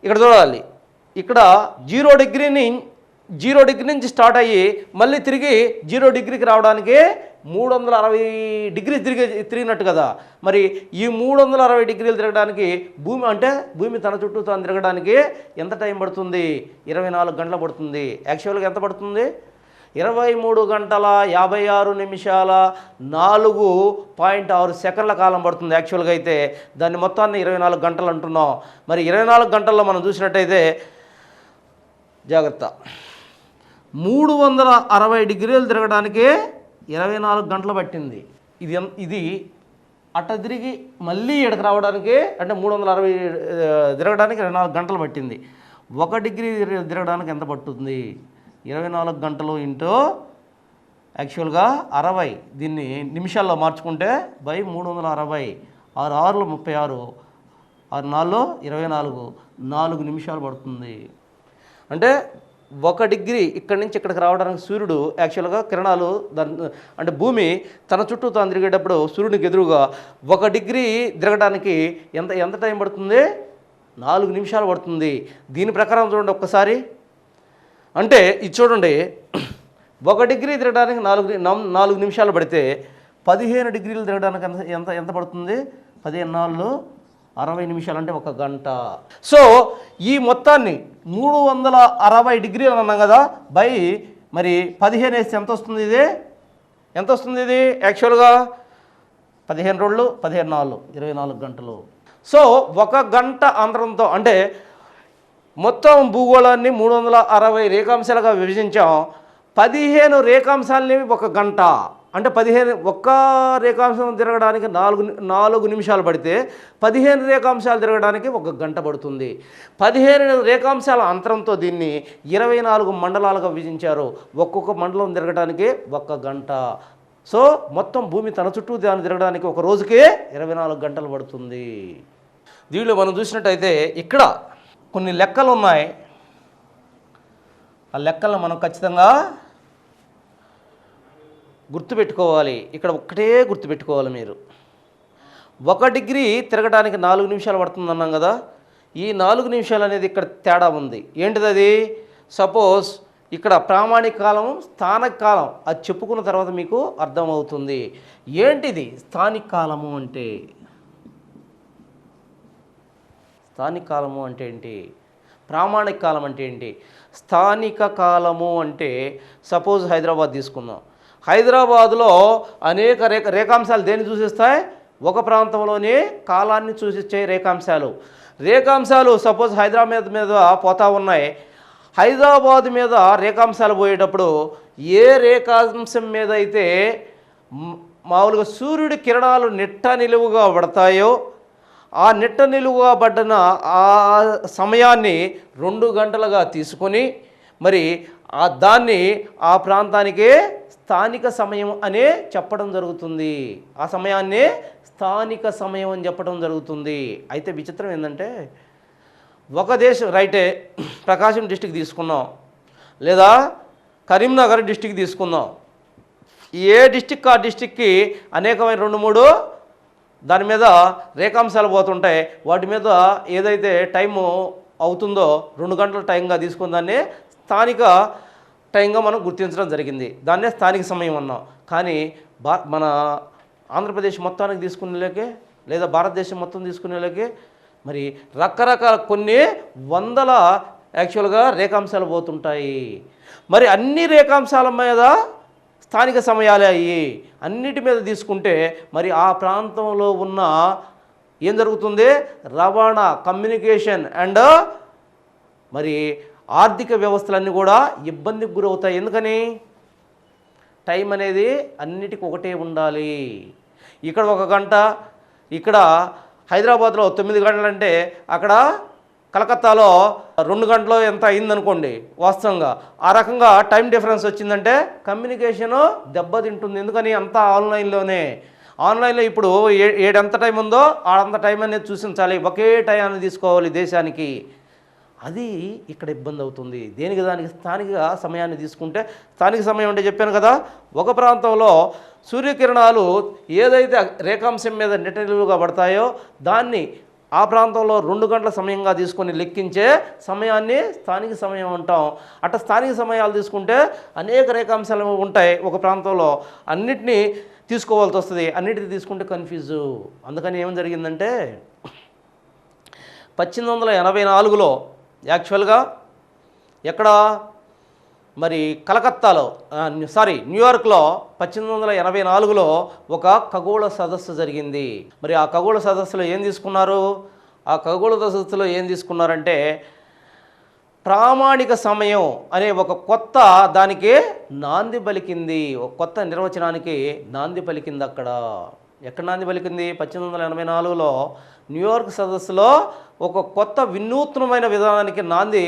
ఇక్కడ చూడాలి. ఇక్కడ 0 డిగ్రీ నుంచి స్టార్ట్ అయ్యి మళ్ళీ తిరిగి 0 డిగ్రీకి రావడానికి 360 డిగ్రీ తిరిగినట్టు కదా. మరి ఈ 360 డిగ్రీలు తిరగడానికి భూమి తన చుట్టూ తాను తిరగడానికి ఎంత టైం పడుతుంది? 24 గంటలు పడుతుంది. యాక్చువల్గా ఎంత పడుతుంది? 23 గంటల 56 నిమిషాల 4.6 సెకండ్ల కాలం పడుతుంది. యాక్చువల్గా అయితే దాన్ని మొత్తాన్ని 24 గంటలు అంటున్నాం. మరి 24 గంటల్లో మనం చూసినట్టయితే జాగ్రత్త, 360 డిగ్రీలు తిరగడానికి 24 గంటలు పట్టింది. ఇది అట్ట తిరిగి మళ్ళీ ఇక్కడికి రావడానికి అంటే 360 తిరగడానికి 24 గంటలు పట్టింది. 1 డిగ్రీ తిరగడానికి ఎంత పట్టుతుంది? 24 గంటలు ఇంటూ యాక్చువల్గా 60, దీన్ని నిమిషాల్లో మార్చుకుంటే బై 360, 6 6లు 36, 6 4 24, 4 నిమిషాలు పడుతుంది. అంటే 1 డిగ్రీ ఇక్కడి నుంచి ఇక్కడికి రావడానికి సూర్యుడు యాక్చువల్గా కిరణాలు దాని అంటే భూమి తన చుట్టూ తాను తిరిగేటప్పుడు సూర్యునికి ఎదురుగా 1 డిగ్రీ తిరగడానికి ఎంత ఎంత టైం పడుతుంది? 4 నిమిషాలు పడుతుంది. దీని ప్రకారం చూడండి ఒక్కసారి. అంటే ఇది చూడండి, 1 డిగ్రీ తిరగడానికి 4 నిమిషాలు పడితే 15 డిగ్రీలు తిరగడానికి ఎంత ఎంత పడుతుంది? 15 60 నిమిషాలు, అంటే 1 గంట. సో ఈ మొత్తాన్ని 360 డిగ్రీలు అన్నాం కదా, బై మరి 15 వేస్తే ఎంత వస్తుంది? ఎంత వస్తుంది ఇది? యాక్చువల్గా 15 రోజులు 15 నాళ్ళు 24 గంటలు. సో 1 గంట అంతరంతో అంటే మొత్తం భూగోళాన్ని 360 రేఖాంశాలుగా విభజించాం. 15 రేఖాంశాలని 1 గంట అంటే 15 ఒక్క రేఖాంశం తిరగడానికి 4 నిమిషాలు పడితే 15 రేఖాంశాలు తిరగడానికి 1 గంట పడుతుంది. 15 రేఖాంశాల అంతరంతో దీన్ని 24 మండలాలుగా విభజించారు. ఒక్కొక్క మండలం తిరగడానికి 1 గంట. సో మొత్తం భూమి తన చుట్టూ దాన్ని తిరగడానికి ఒక రోజుకే 24 గంటలు పడుతుంది. దీనిలో మనం చూసినట్టయితే ఇక్కడ కొన్ని లెక్కలు ఉన్నాయి. ఆ లెక్కలను మనం ఖచ్చితంగా గుర్తుపెట్టుకోవాలి. ఇక్కడ ఒక్కటే గుర్తుపెట్టుకోవాలి మీరు. 1 డిగ్రీ తిరగడానికి 4 నిమిషాలు పడుతుంది అన్నాం కదా. ఈ 4 నిమిషాలు అనేది ఇక్కడ తేడా ఉంది. ఏంటిది అది? సపోజ్ ఇక్కడ ప్రామాణిక కాలం, స్థానిక కాలం, అది చెప్పుకున్న తర్వాత మీకు అర్థమవుతుంది. ఏంటిది స్థానిక కాలము అంటే? స్థానిక కాలము అంటే ఏంటి? ప్రామాణిక కాలం అంటే ఏంటి? స్థానిక కాలము అంటే సపోజ్ హైదరాబాద్ తీసుకుందాం. హైదరాబాదులో అనేక రేఖాంశాలు దేన్ని సూచిస్తాయి? ఒక ప్రాంతంలోని కాలాన్ని సూచించే రేఖాంశాలు సపోజ్ హైదరాబాద్ మీద పోతా ఉన్నాయి. హైదరాబాద్ మీద రేఖాంశాలు పోయేటప్పుడు ఏ రేఖాంశం మీద అయితే మామూలుగా సూర్యుడి కిరణాలు నిట్ట నిలువుగా పడతాయో ఆ నిట్ట నిలువుగా పడ్డన ఆ సమయాన్ని 2 గంటలుగా తీసుకొని మరి దాన్ని ఆ ప్రాంతానికే స్థానిక సమయం అనే చెప్పడం జరుగుతుంది. ఆ సమయాన్ని స్థానిక సమయం అని చెప్పడం జరుగుతుంది. అయితే విచిత్రం ఏంటంటే ఒక దేశం రైటే ప్రకాశం డిస్టిక్ తీసుకున్నాం, లేదా కరీంనగర్ డిస్టిక్ తీసుకుందాం. ఏ డిస్టిక్ ఆ డిస్టిక్కి అనేకమైన 2-3 దాని మీద రేఖాంశాలు పోతుంటాయి. వాటి మీద ఏదైతే టైము అవుతుందో 2 గంటల టైంగా తీసుకున్న దాన్ని స్థానిక టైంగా మనం గుర్తించడం జరిగింది. దాన్నే స్థానిక సమయం అన్నాం. కానీ మన ఆంధ్రప్రదేశ్ మొత్తానికి తీసుకునేలాగే లేదా భారతదేశం మొత్తం తీసుకునేలాగే మరి రకరకాల కొన్ని వందల యాక్చువల్గా రేఖాంశాలు పోతుంటాయి. మరి అన్ని రేఖాంశాల మీద స్థానిక సమయాలే అయ్యి అన్నిటి మీద తీసుకుంటే మరి ఆ ప్రాంతంలో ఉన్న ఏం జరుగుతుంది? రవాణా, కమ్యూనికేషన్ అండ్ మరి ఆర్థిక వ్యవస్థలన్నీ కూడా ఇబ్బందికి గురవుతాయి. ఎందుకని? టైం అనేది అన్నిటికీ ఒకటే ఉండాలి. ఇక్కడ 1 గంట, ఇక్కడ హైదరాబాద్లో 9 గంటలంటే అక్కడ కలకత్తాలో 2 గంటలో ఎంత అయిందనుకోండి వాస్తవంగా. ఆ రకంగా టైం డిఫరెన్స్ వచ్చిందంటే కమ్యూనికేషను దెబ్బతింటుంది. ఎందుకని? అంతా ఆన్లైన్లో ఇప్పుడు ఎంత టైం ఉందో అంత టైం అనేది చూసించాలి. ఒకే టైంని తీసుకోవాలి దేశానికి. అది ఇక్కడ ఇబ్బంది అవుతుంది. దేనికి దానికి స్థానిక సమయాన్ని తీసుకుంటే, స్థానిక సమయం అంటే చెప్పాను కదా, ఒక ప్రాంతంలో సూర్యకిరణాలు ఏదైతే రేఖాంశం మీద నిటనిలువుగా పడతాయో దాన్ని ఆ ప్రాంతంలో 2 గంటల సమయంగా తీసుకొని లెక్కించే సమయాన్ని స్థానిక సమయం అంటాం. అట్లా స్థానిక సమయాలు తీసుకుంటే అనేక రేఖాంశాలు ఉంటాయి ఒక ప్రాంతంలో, అన్నిటినీ తీసుకోవాల్సి వస్తుంది. అన్నిటిని తీసుకుంటే కన్ఫ్యూజు. అందుకని ఏం జరిగిందంటే 1884లో యాక్చువల్గా ఎక్కడ మరి కలకత్తాలో న్యూయార్క్లో 1884లో ఒక ఖగోళ సదస్సు జరిగింది. మరి ఆ ఖగోళ సదస్సులో ఏం తీసుకున్నారు? ఆ ఖగోళ సదస్సులో ఏం తీసుకున్నారంటే ప్రామాణిక సమయం అనే ఒక కొత్త దానికి నాంది పలికింది. ఒక కొత్త నిర్వచనానికి నాంది పలికింది. అక్కడ ఎక్కడ నాంది పలికింది? 1884లో న్యూయార్క్ సదస్సులో ఒక కొత్త వినూత్నమైన విధానానికి నాంది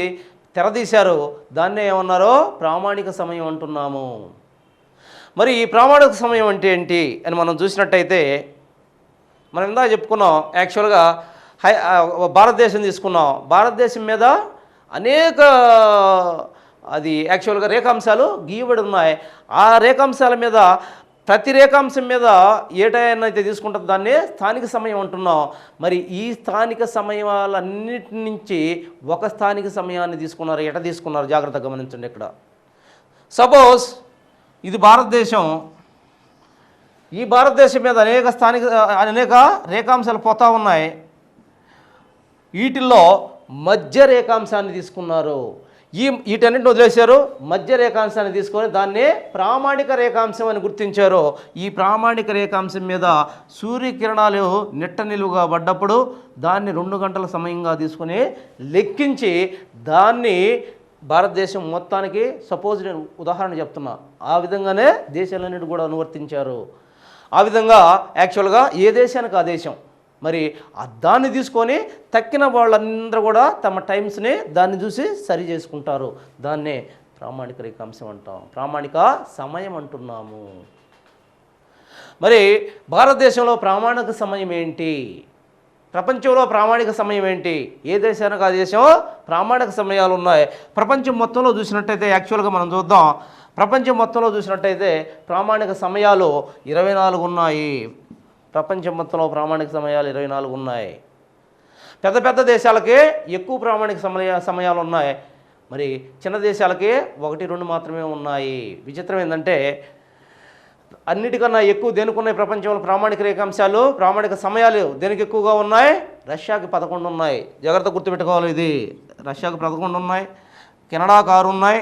తెరదీశారు. దాన్నే ఏమన్నారో ప్రామాణిక సమయం అంటున్నాము. మరి ఈ ప్రామాణిక సమయం అంటే ఏంటి అని మనం చూసినట్టయితే మనం ఇందాక చెప్పుకున్నాం. యాక్చువల్గా భారతదేశం తీసుకున్నాం. భారతదేశం మీద అనేక అది యాక్చువల్గా రేఖాంశాలు గీయబడి ఉన్నాయి. ఆ రేఖాంశాల మీద ప్రతి రేఖాంశం మీద ఏ టైం అయితే తీసుకుంటుందో దాన్ని స్థానిక సమయం అంటున్నాం. మరి ఈ స్థానిక సమయాలన్నిటి నుంచి ఒక స్థానిక సమయాన్ని తీసుకున్నారు. ఎట తీసుకున్నారు జాగ్రత్తగా గమనించండి. ఇక్కడ సపోజ్ ఇది భారతదేశం. ఈ భారతదేశం మీద అనేక రేఖాంశాలు పోతా ఉన్నాయి. వీటిల్లో మధ్య రేఖాంశాన్ని తీసుకున్నారు. వీటన్నింటిని వదిలేశారు. మధ్య రేఖాంశాన్ని తీసుకొని దాన్ని ప్రామాణిక రేఖాంశం అని గుర్తించారు. ఈ ప్రామాణిక రేఖాంశం మీద సూర్యకిరణాలు నిట్ట నిలువుగా పడ్డప్పుడు దాన్ని 2 గంటల సమయంగా తీసుకొని లెక్కించి దాన్ని భారతదేశం మొత్తానికి సపోజ్ నేను ఉదాహరణ చెప్తున్నా, ఆ విధంగానే దేశాలన్నిటి కూడా అనువర్తించారు. ఆ విధంగా యాక్చువల్గా ఏ దేశానికి ఆ దేశం మరి దాన్ని తీసుకొని తక్కిన వాళ్ళందరూ కూడా తమ టైమ్స్ని దాన్ని చూసి సరి చేసుకుంటారు. దాన్నే ప్రామాణిక రేఖాంశం అంటాం, ప్రామాణిక సమయం అంటున్నాము. మరి భారతదేశంలో ప్రామాణిక సమయం ఏంటి? ప్రపంచంలో ప్రామాణిక సమయం ఏంటి? ఏ దేశానికి ఆ దేశం ప్రామాణిక సమయాలు ఉన్నాయి. ప్రపంచం మొత్తంలో చూసినట్టయితే యాక్చువల్గా మనం చూద్దాం. ప్రపంచం మొత్తంలో చూసినట్టయితే ప్రామాణిక సమయాలు 24 ఉన్నాయి. ప్రపంచం మొత్తంలో ప్రామాణిక సమయాలు 24 ఉన్నాయి. పెద్ద పెద్ద దేశాలకే ఎక్కువ ప్రామాణిక సమయాలు ఉన్నాయి. మరి చిన్న దేశాలకి 1-2 మాత్రమే ఉన్నాయి. విచిత్రం ఏంటంటే అన్నిటికన్నా ఎక్కువ దేనికి ఉన్నాయి ప్రపంచంలో ప్రామాణిక రేఖాంశాలు, ప్రామాణిక సమయాలు దేనికి ఎక్కువగా ఉన్నాయి? రష్యాకి 11 ఉన్నాయి. జాగ్రత్త గుర్తుపెట్టుకోవాలి. ఇది రష్యాకి 11 ఉన్నాయి. కెనడాకి 6 ఉన్నాయి.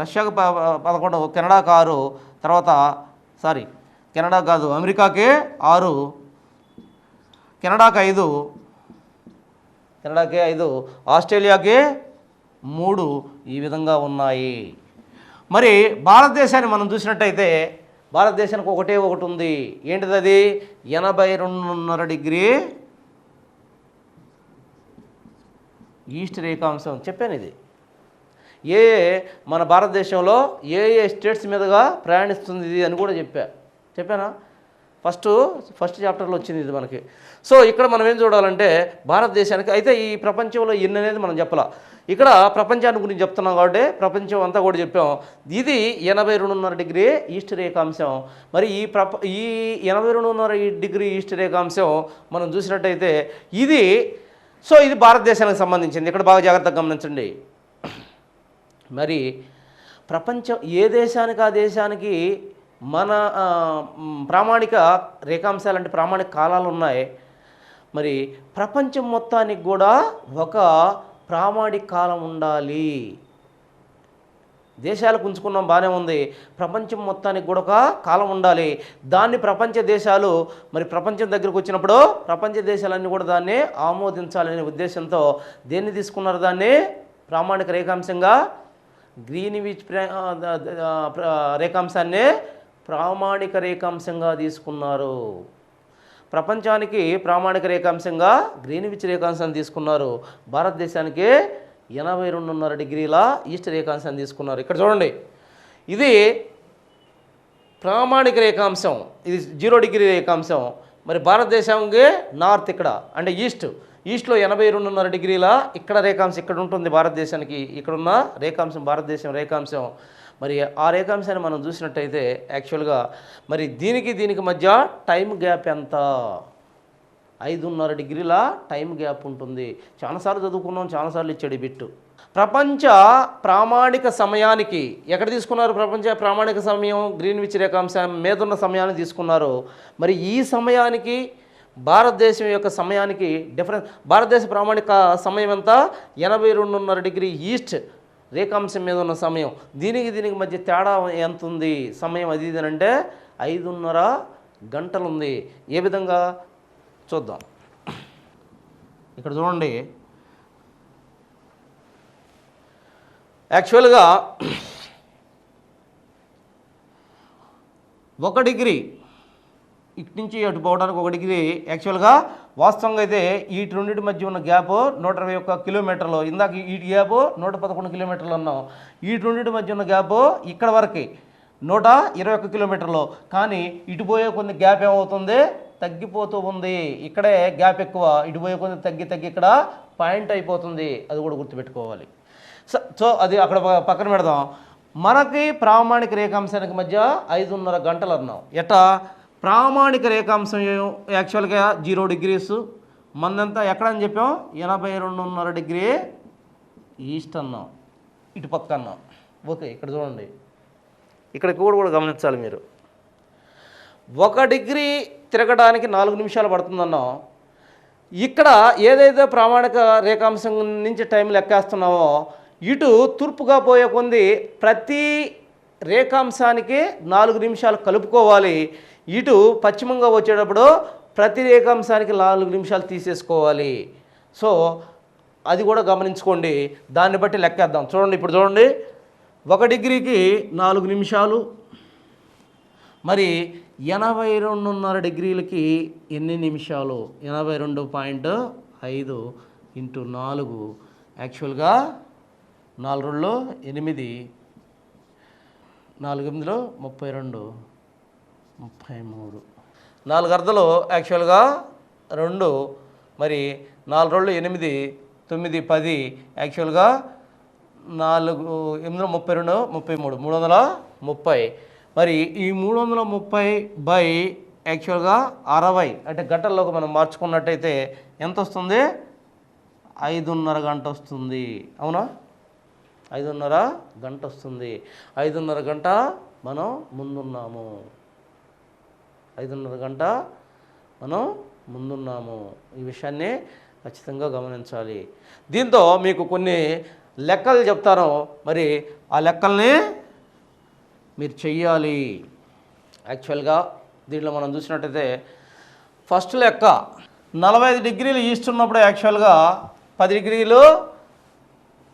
రష్యాకి 11, కెనడాకి 6, తర్వాత కెనడా కాదు అమెరికాకి 6, కెనడాకి 5, ఆస్ట్రేలియాకి 3, ఈ విధంగా ఉన్నాయి. మరి భారతదేశాన్ని మనం చూసినట్టయితే భారతదేశానికి ఒకటి ఉంది. ఏంటిది అది? 82.5 డిగ్రీ ఈస్ట్ రేఖాంశం. చెప్పాను ఇది మన భారతదేశంలో ఏ స్టేట్స్ మీదుగా ప్రయాణిస్తుంది ఇది అని కూడా చెప్పానా? ఫస్ట్ చాప్టర్లో వచ్చింది ఇది మనకి. సో ఇక్కడ మనం ఏం చూడాలంటే భారతదేశానికి అయితే ఈ ప్రపంచంలో ఎన్ని అనేది మనం చెప్పాల. ఇక్కడ ప్రపంచాన్ని గురించి చెప్తున్నాం కాబట్టి ప్రపంచం అంతా కూడా చెప్పాం. ఇది 82.5 డిగ్రీ ఈస్ట్ రేఖాంశం. మరి ఈ 82.5 డిగ్రీ ఈస్ట్ రేఖాంశం మనం చూసినట్టయితే ఇది భారతదేశానికి సంబంధించింది. ఇక్కడ బాగా జాగ్రత్తగా గమనించండి. మరి ప్రపంచం ఏ దేశానికి ఆ దేశానికి మన ప్రామాణిక రేఖాంశాలు అంటే ప్రామాణిక కాలాలు ఉన్నాయి. మరి ప్రపంచం మొత్తానికి కూడా ఒక ప్రామాణిక కాలం ఉండాలి. దేశాలకు ఉంచుకున్నాం బాగానే ఉంది. ప్రపంచం మొత్తానికి కూడా ఒక కాలం ఉండాలి. దాన్ని ప్రపంచ దేశాలు మరి ప్రపంచం దగ్గరకు వచ్చినప్పుడు ప్రపంచ దేశాలన్నీ కూడా దాన్ని ఆమోదించాలనే ఉద్దేశంతో దేన్ని తీసుకున్నారు? దాన్ని ప్రామాణిక రేఖాంశంగా గ్రీన్విచ్ రేఖాంశాన్ని ప్రామాణిక రేఖాంశంగా తీసుకున్నారు. ప్రపంచానికి ప్రామాణిక రేఖాంశంగా గ్రీన్విచ్ రేఖాంశాన్ని తీసుకున్నారు. భారతదేశానికి 82.5 డిగ్రీల ఈస్ట్ రేఖాంశాన్ని తీసుకున్నారు. ఇక్కడ చూడండి, ఇది ప్రామాణిక రేఖాంశం, ఇది 0 డిగ్రీ రేఖాంశం. మరి భారతదేశానికి నార్త్ ఇక్కడ అంటే ఈస్ట్లో 82.5 డిగ్రీల ఇక్కడ రేఖాంశం ఇక్కడ ఉంటుంది భారతదేశానికి. ఇక్కడున్న రేఖాంశం భారతదేశం రేఖాంశం. మరి ఆ రేఖాంశాన్ని మనం చూసినట్టయితే యాక్చువల్గా మరి దీనికి మధ్య టైం గ్యాప్ ఎంత? 5.5 డిగ్రీల టైం గ్యాప్ ఉంటుంది. చాలాసార్లు చదువుకున్నాం, చాలాసార్లు ఇచ్చాడు ఈ బిట్టు. ప్రపంచ ప్రామాణిక సమయానికి ఎక్కడ తీసుకున్నారు? ప్రపంచ ప్రామాణిక సమయం గ్రీన్విచ్ రేఖాంశం మీద ఉన్న సమయాన్ని తీసుకున్నారు. మరి ఈ సమయానికి భారతదేశం యొక్క సమయానికి డిఫరెన్స్. భారతదేశ ప్రామాణిక సమయం ఎంత? 82.5 డిగ్రీ ఈస్ట్ రేఖాంశం మీద ఉన్న సమయం. దీనికి మధ్య తేడా ఎంత ఉంది సమయం? అది అంటే 5.5 గంటలు ఉంది. ఏ విధంగా చూద్దాం. ఇక్కడ చూడండి, యాక్చువల్గా 1 డిగ్రీ ఇటు నుంచి అటు పోవడానికి 1 డిగ్రీ యాక్చువల్గా వాస్తవంగా అయితే వీటి రెండింటి మధ్య ఉన్న గ్యాప్ 121 కిలోమీటర్లు. ఇందాక వీటి గ్యాప్ 111 కిలోమీటర్లు అన్నాం. వీటి రెండింటి మధ్య ఉన్న గ్యాప్ ఇక్కడ వరకు 121 కిలోమీటర్లు. కానీ ఇటు పోయే కొన్ని గ్యాప్ ఏమవుతుంది? తగ్గిపోతూ ఉంది. ఇక్కడే గ్యాప్ ఎక్కువ, ఇటుపోయే కొద్ది తగ్గి తగ్గి ఇక్కడ పాయింట్ అయిపోతుంది. అది కూడా గుర్తుపెట్టుకోవాలి. సో అది అక్కడ పక్కన పెడదాం. మనకి ప్రామాణిక రేఖాంశానికి మధ్య 5.5 గంటలు అన్నాం. ఎట్టా ప్రామాణిక రేఖాంశం యాక్చువల్గా 0 డిగ్రీస్, మందంతా ఎక్కడని చెప్పాం 82.5 డిగ్రీ ఈస్ట్ అన్నాం, ఇటు పక్క అన్నాం. ఓకే, ఇక్కడ చూడండి, ఇక్కడ కూడా గమనించాలి మీరు. 1 డిగ్రీ తిరగడానికి 4 నిమిషాలు పడుతుందన్నాం. ఇక్కడ ఏదైతే ప్రామాణిక రేఖాంశం నుంచి టైం లెక్కేస్తున్నామో ఇటు తూర్పుగా పోయే కొంది ప్రతి రేఖాంశానికి 4 నిమిషాలు కలుపుకోవాలి. ఇటు పశ్చిమంగా వచ్చేటప్పుడు ప్రతి రేఖాంశానికి 4 నిమిషాలు తీసేసుకోవాలి. సో అది కూడా గమనించుకోండి, దాన్ని బట్టి లెక్కేద్దాం. చూడండి, ఇప్పుడు చూడండి, 1 డిగ్రీకి 4 నిమిషాలు, మరి 82.5 డిగ్రీలకి ఎన్ని నిమిషాలు? 82.5 ఇంటూ 4, యాక్చువల్గా 4 2 8, 4 8 32, 33, 4 అర్ధలు యాక్చువల్గా 2, మరి 4 2 8, 9 10, యాక్చువల్గా 4 8 32, 33, 330. మరి ఈ 330 యాక్చువల్గా 60 అంటే గంటల్లోకి మనం మార్చుకున్నట్టయితే ఎంత వస్తుంది? 5.5 గంట వస్తుంది. అవునా? 5.5 గంట వస్తుంది. 5.5 గంట మనం ముందున్నాము. 5.5 గంట మనం ముందున్నాము. ఈ విషయాన్ని ఖచ్చితంగా గమనించాలి. దీంతో మీకు కొన్ని లెక్కలు చెప్తాను, మరి ఆ లెక్కల్ని మీరు చెయ్యాలి. యాక్చువల్గా దీంట్లో మనం చూసినట్టయితే ఫస్ట్ లెక్క 45 డిగ్రీలు ఈస్ట్ ఉన్నప్పుడు యాక్చువల్గా 10 డిగ్రీలు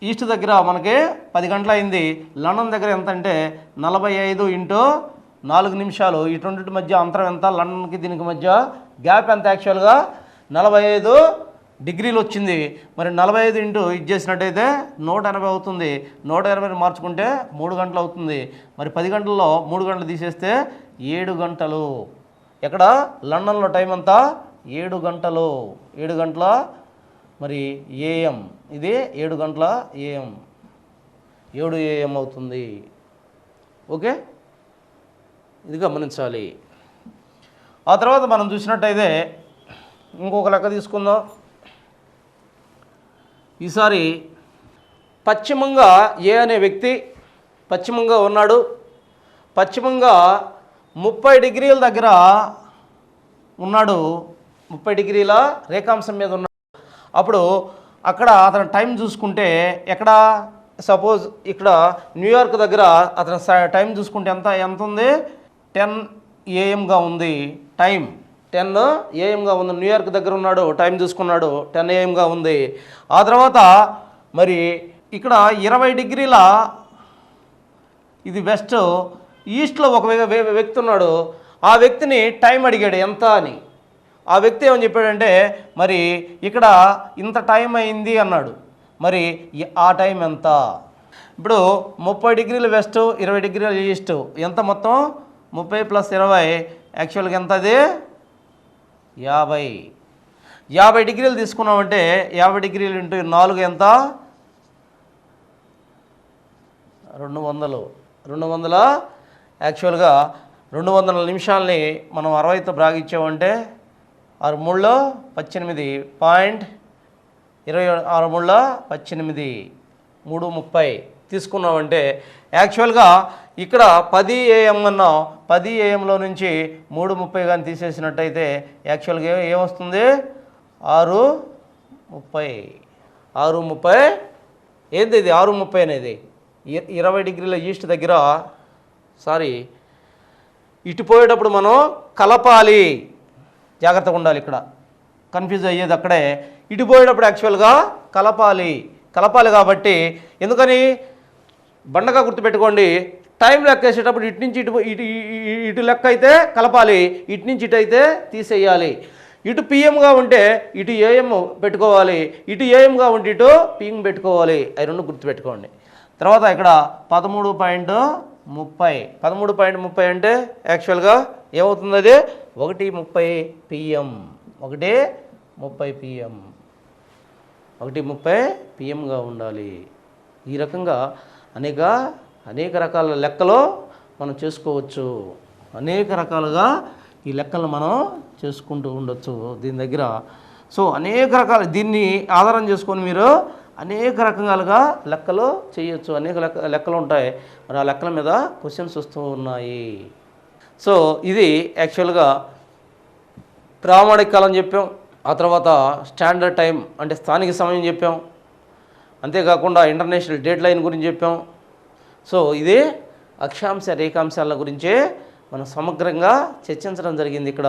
ఈస్ట్ దగ్గర మనకి 10 గంటలు అయింది. లండన్ దగ్గర ఎంత అంటే 45 ఇంటూ 4 నిమిషాలు. ఈ రెండింటి మధ్య అంతరం ఎంత? లండన్కి దీనికి మధ్య గ్యాప్ ఎంత? యాక్చువల్గా 45 డిగ్రీలు వచ్చింది. మరి 45 ఇంటూ ఇది చేసినట్టయితే 180 అవుతుంది. 180 మార్చుకుంటే 3 గంటలు అవుతుంది. మరి 10 గంటల్లో 3 గంటలు తీసేస్తే 7 గంటలు. ఎక్కడ? లండన్లో టైం అంతా 7 గంటలు. 7 గంటల మరి ఏఎం, ఇది 7 గంటల ఏఎం, 7 AM అవుతుంది. ఓకే, ఇది గమనించాలి. ఆ తర్వాత మనం చూసినట్టయితే ఇంకొక లెక్క తీసుకుందాం. ఈసారి పశ్చిమంగా ఏ అనే వ్యక్తి పశ్చిమంగా ఉన్నాడు. పశ్చిమంగా 30 డిగ్రీల దగ్గర ఉన్నాడు. 30 డిగ్రీల రేఖాంశం మీద ఉన్నాడు. అప్పుడు అక్కడ అతను టైం చూసుకుంటే ఎక్కడ? సపోజ్ ఇక్కడ న్యూయార్క్ దగ్గర అతను టైం చూసుకుంటే ఎంత ఉంది? 10 AM ఉంది. టైం 10 AM ఉంది. న్యూయార్క్ దగ్గర ఉన్నాడు, టైం చూసుకున్నాడు, 10 AM ఉంది. ఆ తర్వాత మరి ఇక్కడ 20 డిగ్రీల ఇది వెస్ట్, ఈస్ట్లో ఒక వ్యక్తి ఉన్నాడు. ఆ వ్యక్తిని టైం అడిగాడు ఎంత అని. ఆ వ్యక్తి ఏమని చెప్పాడంటే మరి ఇక్కడ ఇంత టైం అయింది అన్నాడు. మరి ఆ టైం ఎంత? ఇప్పుడు 30 డిగ్రీల వెస్ట్, 20 డిగ్రీల ఈస్ట్, ఎంత మొత్తం? 30 + 20 యాక్చువల్గా ఎంత? అది 50. 50 డిగ్రీలు తీసుకున్నామంటే 50 డిగ్రీలు ఇంటూ 4 ఎంత? 200. 200 యాక్చువల్గా 200 నిమిషాలని మనం 60తో బ్రాగిచ్చామంటే 6 3 18, 6 3 18, 3:30 తీసుకున్నామంటే యాక్చువల్గా ఇక్కడ 10 AM అన్నాం. 10 AMలో నుంచి 3:30 కానీ తీసేసినట్టయితే యాక్చువల్గా ఏమొస్తుంది? 6:30. 6:30 ఏంది ఇది? 6:30 అనేది 20 డిగ్రీల ఈస్ట్ దగ్గర, సారీ, ఇటు పోయేటప్పుడు మనం కలపాలి. జాగ్రత్తగా ఉండాలి, ఇక్కడ కన్ఫ్యూజ్ అయ్యేది అక్కడే. ఇటు పోయేటప్పుడు యాక్చువల్గా కలపాలి కాబట్టి ఎందుకని బండగా గుర్తుపెట్టుకోండి. టైం లెక్క వేసేటప్పుడు ఇటు నుంచి ఇటు లెక్క అయితే కలపాలి, ఇటు నుంచి ఇటు అయితే తీసేయాలి. ఇటు పిఎంగా ఉంటే ఇటు ఏఎం పెట్టుకోవాలి, ఇటు ఏఎంగా ఉంటే ఇటు పిఎం పెట్టుకోవాలి. అవి రెండు గుర్తుపెట్టుకోండి. తర్వాత ఇక్కడ 13.30. 13.30 అంటే యాక్చువల్గా ఏమవుతుంది? అది 1:30 PM 1:30 PM 1:30 PMగా ఉండాలి. ఈ రకంగా అనేక రకాల లెక్కలు మనం చేసుకోవచ్చు. అనేక రకాలుగా ఈ లెక్కలు మనం చేసుకుంటూ ఉండొచ్చు దీని దగ్గర. సో అనేక రకాల దీన్ని ఆధారం చేసుకొని మీరు అనేక రకాలుగా లెక్కలు చేయొచ్చు. అనేక లెక్కలు ఉంటాయి. మరి ఆ లెక్కల మీద క్వశ్చన్స్ వస్తూ ఉన్నాయి. సో ఇది యాక్చువల్గా ప్రామాణిక కాలం చెప్పాం. ఆ తర్వాత స్టాండర్డ్ టైం అంటే స్థానిక సమయం చెప్పాం. అంతేకాకుండా ఇంటర్నేషనల్ డేట్ లైన్ గురించి చెప్పాం. సో ఇదే అక్షాంశ రేఖాంశాల గురించే మనం సమగ్రంగా చర్చించడం జరిగింది ఇక్కడ.